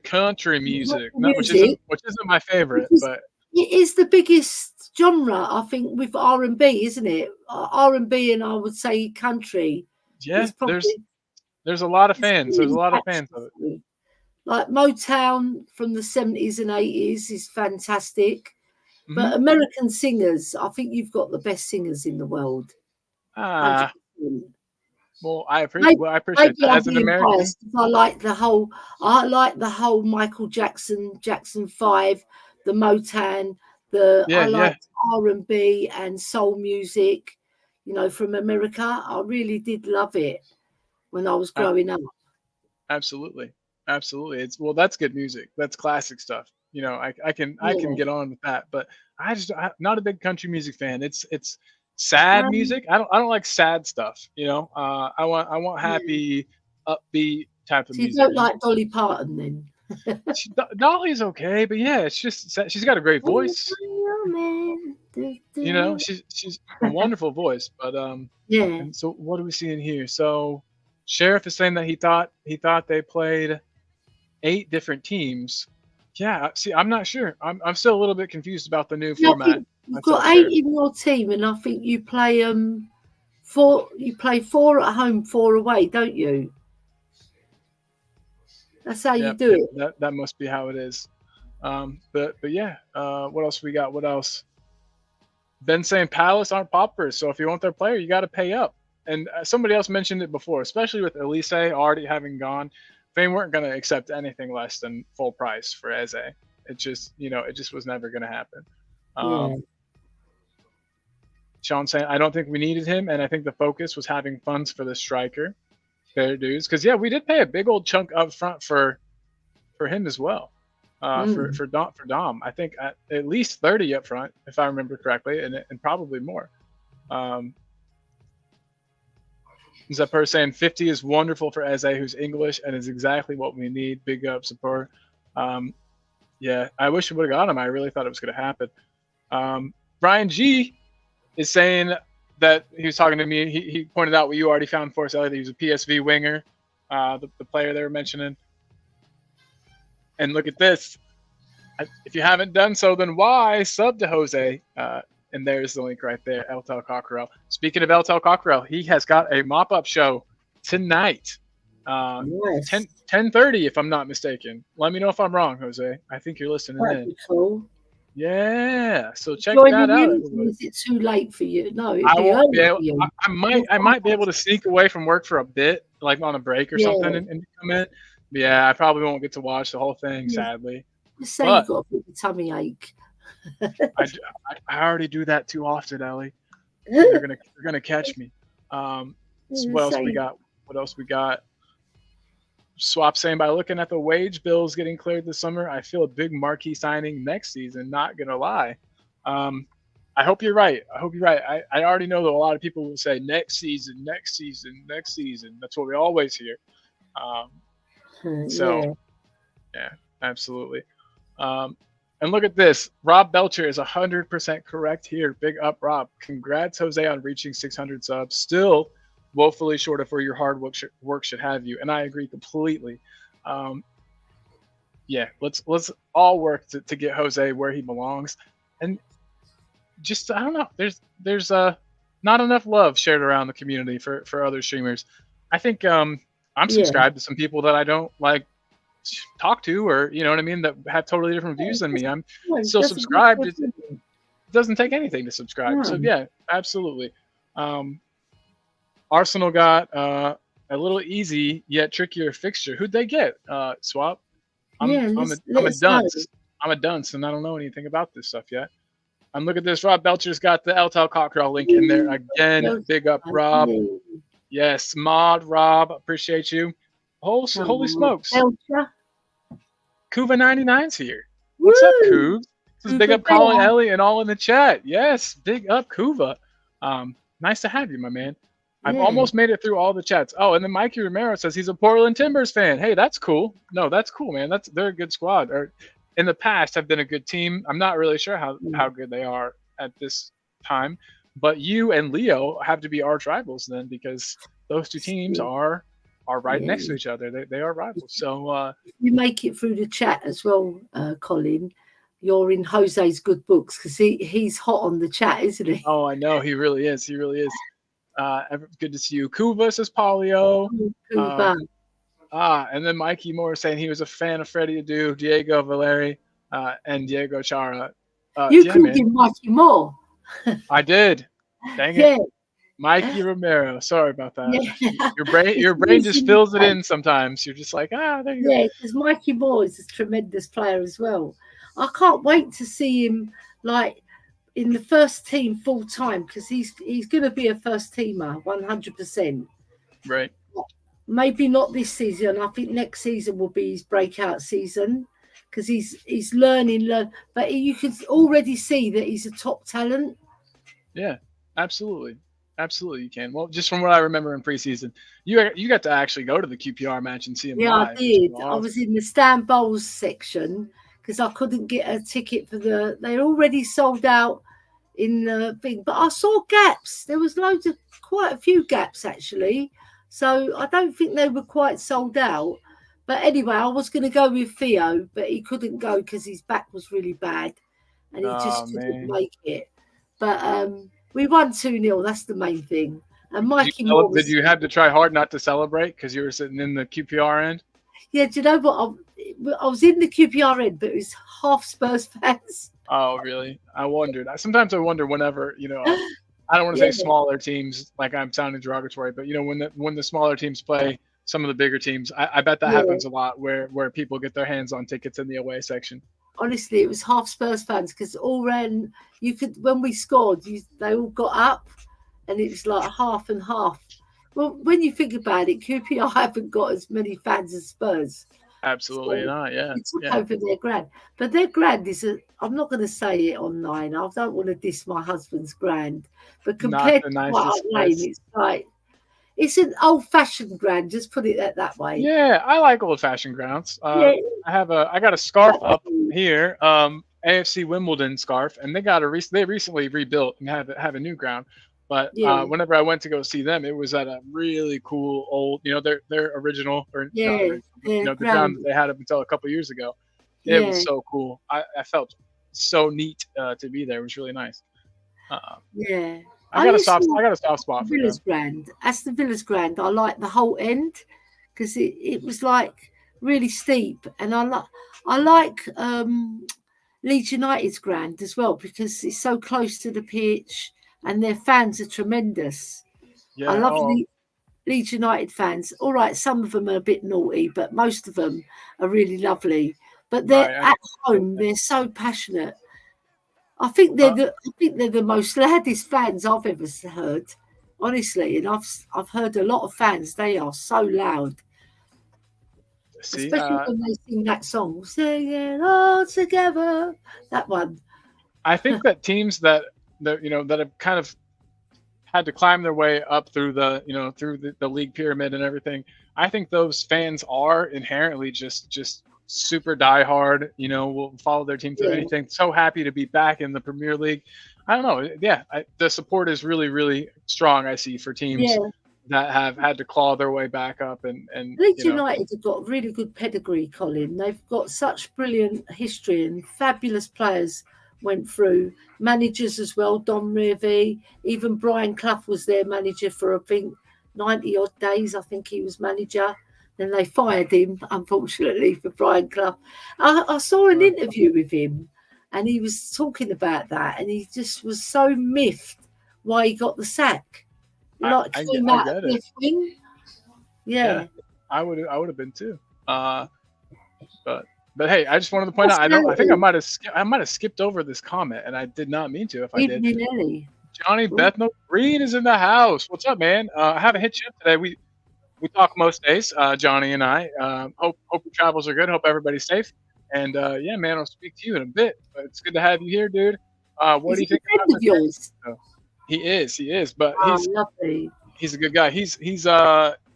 music, not Music, which isn't my favorite, because but it is the biggest genre, I think, with R&B, isn't it? R&B and I would say country yeah, is probably there's a lot of it's fans. There's a really lot of fans of it. catchy. Like Motown from the 70s and 80s is fantastic. Hmm. But American singers, I think you've got the best singers in the world. Ah, 100%. well, Maybe, I appreciate maybe that I'm as an being American. biased 'cause I like the whole Michael Jackson 5, the Motown, Yeah, I yeah, liked R&B and soul music, from America. I really did love it when I was a- growing up. absolutely, absolutely. That's good music. That's classic stuff. I can Yeah. get on with that, but I'm not a big country music fan. It's sad Um, music. I don't like sad stuff. I want yeah. happy, upbeat type of So you music. don't like Dolly Parton then? Dolly's okay, but yeah, it's just she's got a great voice. Man. Do, do. She's a wonderful voice. But Yeah. and so what are we seeing here? So Sheriff is saying that he thought they played 8 different teams. Yeah, see, I'm not sure. I'm still a little bit confused about the new Yeah, I format think you've myself, got 8 Sheriff. in your team, and I think you play four. You play 4 at home, 4 away, don't you? That's how you Yep, do yep. it. That must be how it is. But yeah. What else we got? What else? Ben saying Palace aren't paupers, so if you want their player, you got to pay up. And somebody else mentioned it before, especially with Elise already having gone. They weren't going to accept anything less than full price for Eze. It just was never going to happen. Yeah. Sean saying, I don't think we needed him, and I think the focus was having funds for the striker. Fair dues. Because, yeah, we did pay a big old chunk up front for him as well. Mm. For Dom, I think at least 30 up front, if I remember correctly, and probably more. Zapper saying 50 is wonderful for Eze, who's English, and is exactly what we need. Big up, Zapper. Yeah, I wish we would have got him. I really thought it was going to happen. Brian G is saying that he was talking to me. He pointed out what you already found for us, Elliot. He was a PSV winger, the player they were mentioning. And look at this. If you haven't done so, then why? Sub to Jose. And there's the link right there, Eltel Cockerell. Speaking of Eltel Cockerell, he has got a mop-up show tonight. Nice. 10:30, if I'm not mistaken. Let me know if I'm wrong, Jose. I think you're listening That'd in. be cool. Yeah, so check Joining that out. you, is it too late for you? No, it'd I be won't be early able. for you. I might be able to sneak away from work for a bit, like on a break or something, Yeah. and come in. But yeah, I probably won't get to watch the whole thing, Yeah. sadly. Just say But you've got a bit of tummy ache. I already do that too often, Ellie. You're gonna catch me. So what else we got? What else we got? Swap saying, by looking at the wage bills getting cleared this summer, I feel a big marquee signing next season. Not gonna lie. I hope you're right. I already know that a lot of people will say next season, next season, next season. That's what we always hear. So yeah, absolutely. And look at this. Rob Belcher is 100% correct here. Big up, Rob. Congrats, Jose, on reaching 600 subs. Still woefully short of where your hard work should have you. And I agree completely. Yeah, let's all work to get Jose where he belongs. And just, I don't know. There's not enough love shared around the community for other streamers. I think I'm subscribed to some people that I don't like talk to, or you know what I mean, that have totally different views than me. I'm still subscribed. It doesn't take anything to subscribe. So yeah, absolutely. Arsenal got a little easy yet trickier fixture. Who'd they get? Swap. I'm a dunce. I'm a dunce, and I don't know anything about this stuff yet. And look at this. Rob Belcher's got the Eltel Cockerell link in there again. Big up, Rob. Yes, Mod Rob, appreciate you. Holy smokes. Kuva 99's here. What's up, Kuva? This is big up Colin, Ellie, and all in the chat. Yes, big up Kuva. Nice to have you, my man. I've almost made it through all the chats. Oh, and then Mikey Romero says he's a Portland Timbers fan. Hey, that's cool. No, that's cool, man. They're a good squad. Or in the past have been a good team. I'm not really sure how good they are at this time. But you and Leo have to be arch rivals then, because those two teams are right next to each other. They are rivals. So you make it through the chat as well, Colin. You're in Jose's good books because he's hot on the chat, isn't he? Oh, I know. He really is. He really is. Good to see you. Kuva says Polio. And then Mikey Moore saying he was a fan of Freddie Adu, Diego Valeri, and Diego Chara. You called him Mikey Moore. I did. Dang it. Mikey Romero. Sorry about that. Yeah. Your brain just fills it in sometimes. You're just like, there you go. Yeah, because Mikey Moore is a tremendous player as well. I can't wait to see him like in the first team full time, because he's going to be a first teamer 100%. Right. Maybe not this season. I think next season will be his breakout season, because he's learning. But you can already see that he's a top talent. Yeah, absolutely. Absolutely, you can. Well, just from what I remember in preseason, you got to actually go to the QPR match and see him live. I did. Awesome. I was in the Stan Bowles section because I couldn't get a ticket for they're already sold out in the thing. But I saw gaps. There was quite a few gaps actually. So I don't think they were quite sold out. But anyway, I was going to go with Theo, but he couldn't go because his back was really bad and he just couldn't make it. But we won 2-0. That's the main thing. And Mikey Moore did you have to try hard not to celebrate because you were sitting in the QPR end? Yeah, do you know what? I was in the QPR end, but it was half Spurs fans. Oh, really? I wondered. Sometimes I wonder whenever, I don't want to say smaller teams, like I'm sounding derogatory, but, when the smaller teams play some of the bigger teams, I bet that happens a lot where people get their hands on tickets in the away section. honestly, it was half Spurs fans because all ran. You could when we scored, they all got up, and it was like half and half. Well, when you think about it, QPR haven't got as many fans as Spurs. Absolutely So not. Yeah, we took yeah. over their grand. But their grand is I'm not going to say it online. I don't want to diss my husband's grand. But Not compared the to White Hart nicest Lane, place. it's like, it's an old fashioned grand. Just put it that way. Yeah, I like old fashioned grounds. Yeah. I got a scarf up here, AFC Wimbledon scarf, and they recently rebuilt and have a new ground. But Yeah. whenever I went to go see them, it was at a really cool old, their original or not Yeah. original, the ground that they had up until a couple years ago. It was Yeah. so cool. I felt so neat to be there. It was really nice. Yeah. I got a soft spot for them. Villa's grand. Aston Villa's grand. I like the whole end because it was like really steep, and I like Leeds United's grand as well because it's so close to the pitch and their fans are tremendous. I Yeah. love Oh, Leeds United fans. All right, some of them are a bit naughty, but most of them are really lovely. But they're right. at home. They're so passionate. I think they're the most loudest fans I've ever heard, honestly. And I've heard a lot of fans. They are so loud, See, especially when they sing that song, "Sing it all together." That one. I think that teams that that have kind of had to climb their way up through the league pyramid and everything. I think those fans are inherently just super diehard. Will follow their team through Yeah, anything. So happy to be back in the Premier League. I don't know. Yeah, the support is really really strong. I see for teams yeah. that have had to claw their way back up and Leeds United have got really good pedigree, Colin. They've got such brilliant history and fabulous players went through. Managers as well, Don Revie. Even Brian Clough was their manager for, I think, 90 odd days. I think he was manager. Then they fired him, unfortunately, for Brian Clough. I saw an interview with him and he was talking about that and he just was so miffed why he got the sack. Like I came out get of it. left wing. Yeah. I would have been too. But hey, I just wanted to point out. I think I might have skipped over this comment, and I did not mean to. If I did, Evening Ellie. Johnny Bethnal Green is in the house. What's up, man? I haven't hit you up today. We talk most days, Johnny and I. Hope your travels are good. Hope everybody's safe. And yeah, man, I'll speak to you in a bit. But it's good to have you here, dude. What do you think A friend of yours? He is, but Lovely. he's a good guy. He's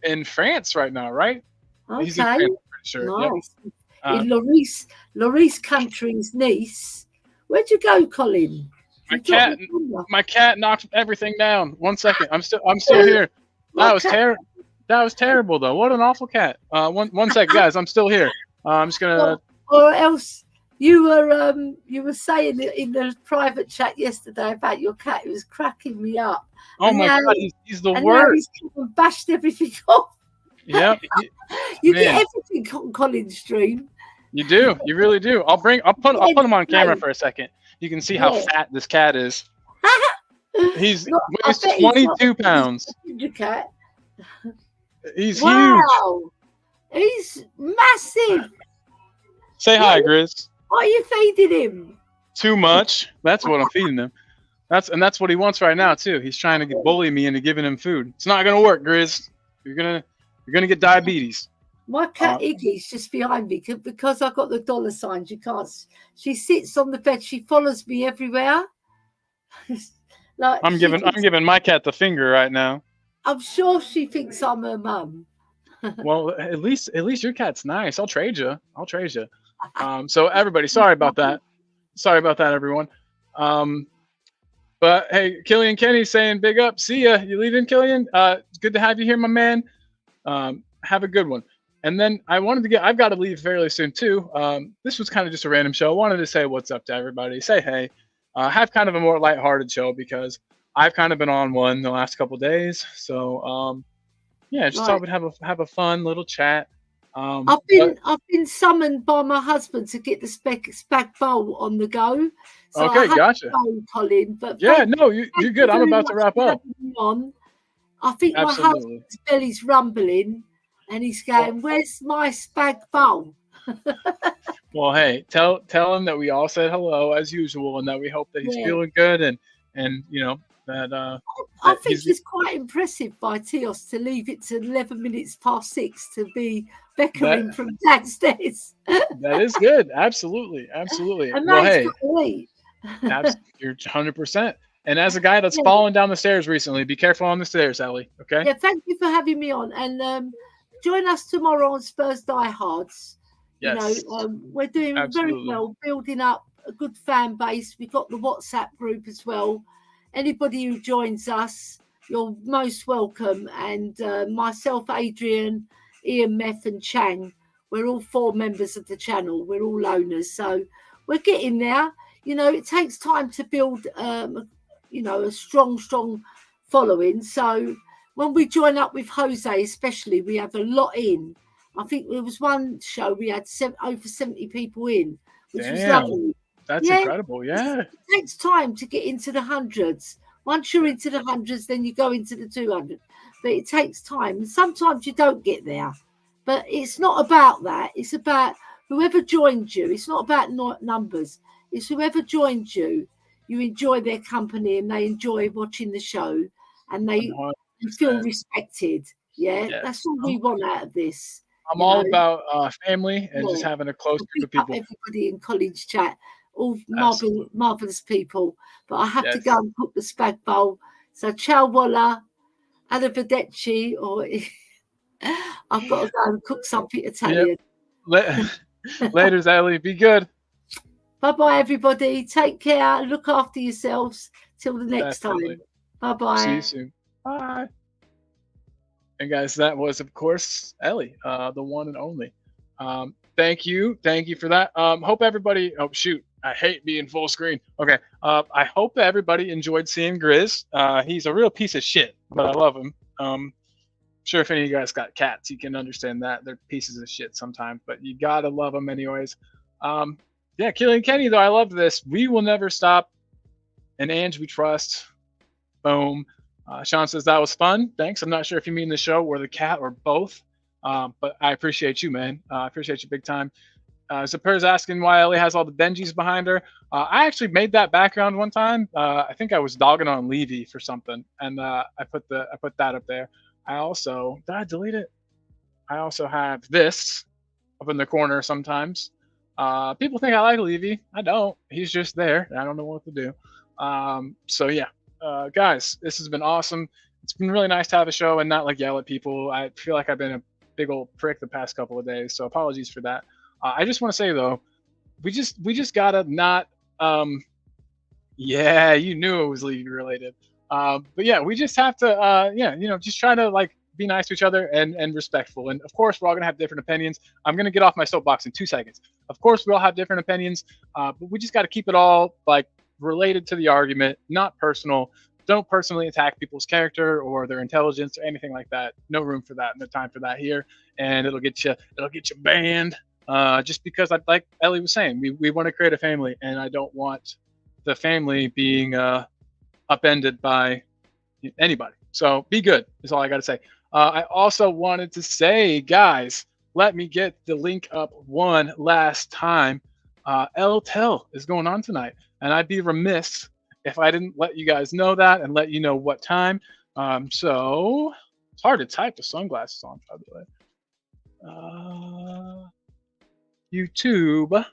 in France right now, right? Okay. He's in France, I'm pretty sure. Nice. Yep. In Lori's country's Nice. Where'd you go, Colin? My cat knocked everything down. 1 second. I'm still here. That was terrible though. What an awful cat. One second, guys. I'm still here. I'm just gonna. Or else you were saying in the private chat yesterday about your cat. It was cracking me up. Oh my god, he's the and worst. Now he's come and bashed everything off. Yep. You get everything on Colin's stream. You do. You really do. I'll put him on camera for a second. You can see how fat this cat is. He's 22 pounds. Cat. He's huge. He's massive. Say hi, Grizz. What are you feeding him? Too much. That's what I'm feeding him. That's what he wants right now too. He's trying to bully me into giving him food. It's not gonna work, Grizz. You're gonna get diabetes. My cat Iggy's just behind me because I've got the dollar signs. You can't. She sits on the bed. She follows me everywhere. I'm giving my cat the finger right now. I'm sure she thinks I'm her mum. Well, at least your cat's nice. I'll trade you. So everybody, sorry about that. Sorry about that, everyone. But hey, Killian Kenny saying big up. See ya. You leaving, Killian? Good to have you here, my man. Have a good one. And then I've got to leave fairly soon too. This was kind of just a random show. I wanted to say what's up to everybody. Say hey. Have kind of a more lighthearted show because I've kind of been on one the last couple of days. So yeah, just thought we'd have a fun little chat. I've been summoned by my husband to get the spag bowl on the go. So okay, gotcha. Colin, but yeah, no, you're good. I'm about to wrap up. I think my husband's belly's rumbling, and he's going, "Where's my spag bowl?" Well, hey, tell him that we all said hello as usual, and that we hope that he's Yeah. feeling good, and that I that think he's it's quite impressive by Tios to leave it to 11 minutes past 6 to be that beckering from downstairs. that is good. Absolutely, absolutely. A Well, man's hey, got to eat. you're 100%. And as a guy that's Yeah, fallen down the stairs recently, be careful on the stairs, Ellie. Okay? yeah, thank you for having me on. And join us tomorrow on Spurs Diehards. You know, Yes, we're doing very absolutely. well, building up a good fan base. We've got the WhatsApp group as well. Anybody who joins us, you're most welcome. And myself, Adrian, Ian, Meth, and Chang, we're all 4 members of the channel. We're all owners. So we're getting there. You know, it takes time to build, a strong following. So when we join up with Jose, especially, we have a lot in. I think there was one show we had over 70 people in, which was Damn, lovely. that's Yeah, incredible. Yeah, it takes time to get into the hundreds. Once you're into the hundreds, then you go into the 200. But it takes time. And sometimes you don't get there. But it's not about that. It's about whoever joined you. It's not about numbers. It's whoever joined you. You enjoy their company and they enjoy watching the show and they 100%. feel respected. Yeah, Yes, that's all we want out of this. I'm You all know, about family and just yeah. having a close I group pick of up people. everybody in college chat, all Absolutely. marvelous people. But I have to go Yes. and cook the spag bowl. So ciao vola, arrivederci, or I've got to go and cook something Yep. Italian. La- Later, Ellie. Be good. Bye bye, everybody. Take care. Look after yourselves. Till the next Definitely. time. Bye See you bye. soon. Bye. And guys, that was of course Ellie, the one and only. Thank you for that. Hope everybody. Oh shoot, I hate being full screen. Okay, I hope that everybody enjoyed seeing Grizz. He's a real piece of shit, but I love him. Sure, if any of you guys got cats, you can understand that they're pieces of shit sometimes, but you gotta love them anyways. Um, yeah, Killian Kenny though, I love this. We will never stop, and Ange we trust. Boom. Sean says that was fun. Thanks. I'm not sure if you mean the show or the cat or both, but I appreciate you, man. I appreciate you big time. Zaper's asking why Ellie has all the Benjis behind her. I actually made that background one time. I think I was dogging on Levy for something, and I put that up there. I also did I delete it? I also have this up in the corner sometimes. People think I like Levy. I don't. He's just there. I don't know what to do. So yeah, guys, this has been awesome. It's been really nice to have a show and not like yell at people. I feel like I've been a big old prick the past couple of days, so apologies for that. I just want to say though, we just gotta not. Yeah, you knew it was Levy related. But yeah, we just have to. Yeah, just try to like be nice to each other and respectful. And of course, we're all gonna have different opinions. I'm gonna get off my soapbox in 2 seconds. Of course, we all have different opinions, but we just got to keep it all like related to the argument, not personal. Don't personally attack people's character or their intelligence or anything like that. No room for that. No time for that here. And it'll get you banned. Just because, like Ellie was saying, we want to create a family, and I don't want the family being upended by anybody. So be good is all I got to say. I also wanted to say, guys, let me get the link up one last time. El Tel is going on tonight, and I'd be remiss if I didn't let you guys know that and let you know what time. So it's hard to type with sunglasses on, by the way. YouTube,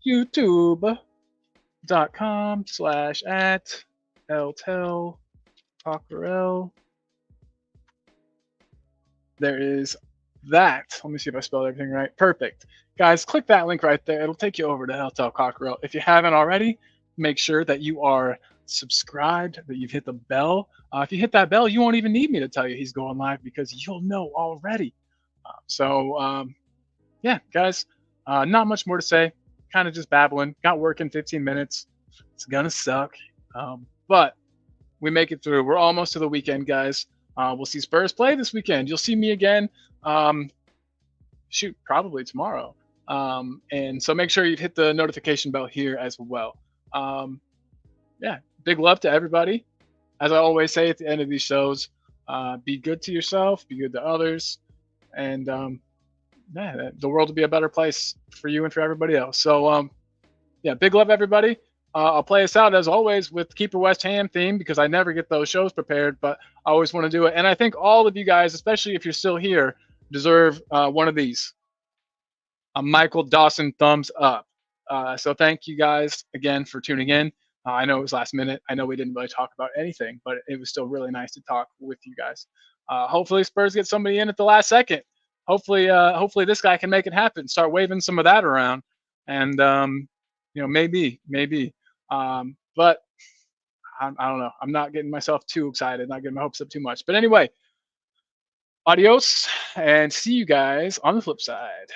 youtube.com/at eltel Cockerell. There is that. Let me see if I spelled everything right. Perfect. Guys, click that link right there. It'll take you over to Eltel Cockerell. If you haven't already, make sure that you are subscribed, that you've hit the bell. If you hit that bell, you won't even need me to tell you he's going live because you'll know already. Yeah, guys, not much more to say. Kind of just babbling. Got work in 15 minutes. It's going to suck. But we make it through. We're almost to the weekend, guys. We'll see Spurs play this weekend. You'll see me again. Probably tomorrow. And so make sure you hit the notification bell here as well. Yeah, big love to everybody. As I always say at the end of these shows, be good to yourself, be good to others, and yeah, the world will be a better place for you and for everybody else. So yeah, big love everybody. I'll play us out as always with Keeper West Ham theme because I never get those shows prepared, but I always want to do it. And I think all of you guys, especially if you're still here, deserve one of these. A Michael Dawson thumbs up. So thank you guys again for tuning in. I know it was last minute. I know we didn't really talk about anything, but it was still really nice to talk with you guys. Hopefully Spurs get somebody in at the last second. Hopefully this guy can make it happen. Start waving some of that around, and maybe. But I don't know. I'm not getting myself too excited. Not getting my hopes up too much. But anyway, adios, and see you guys on the flip side.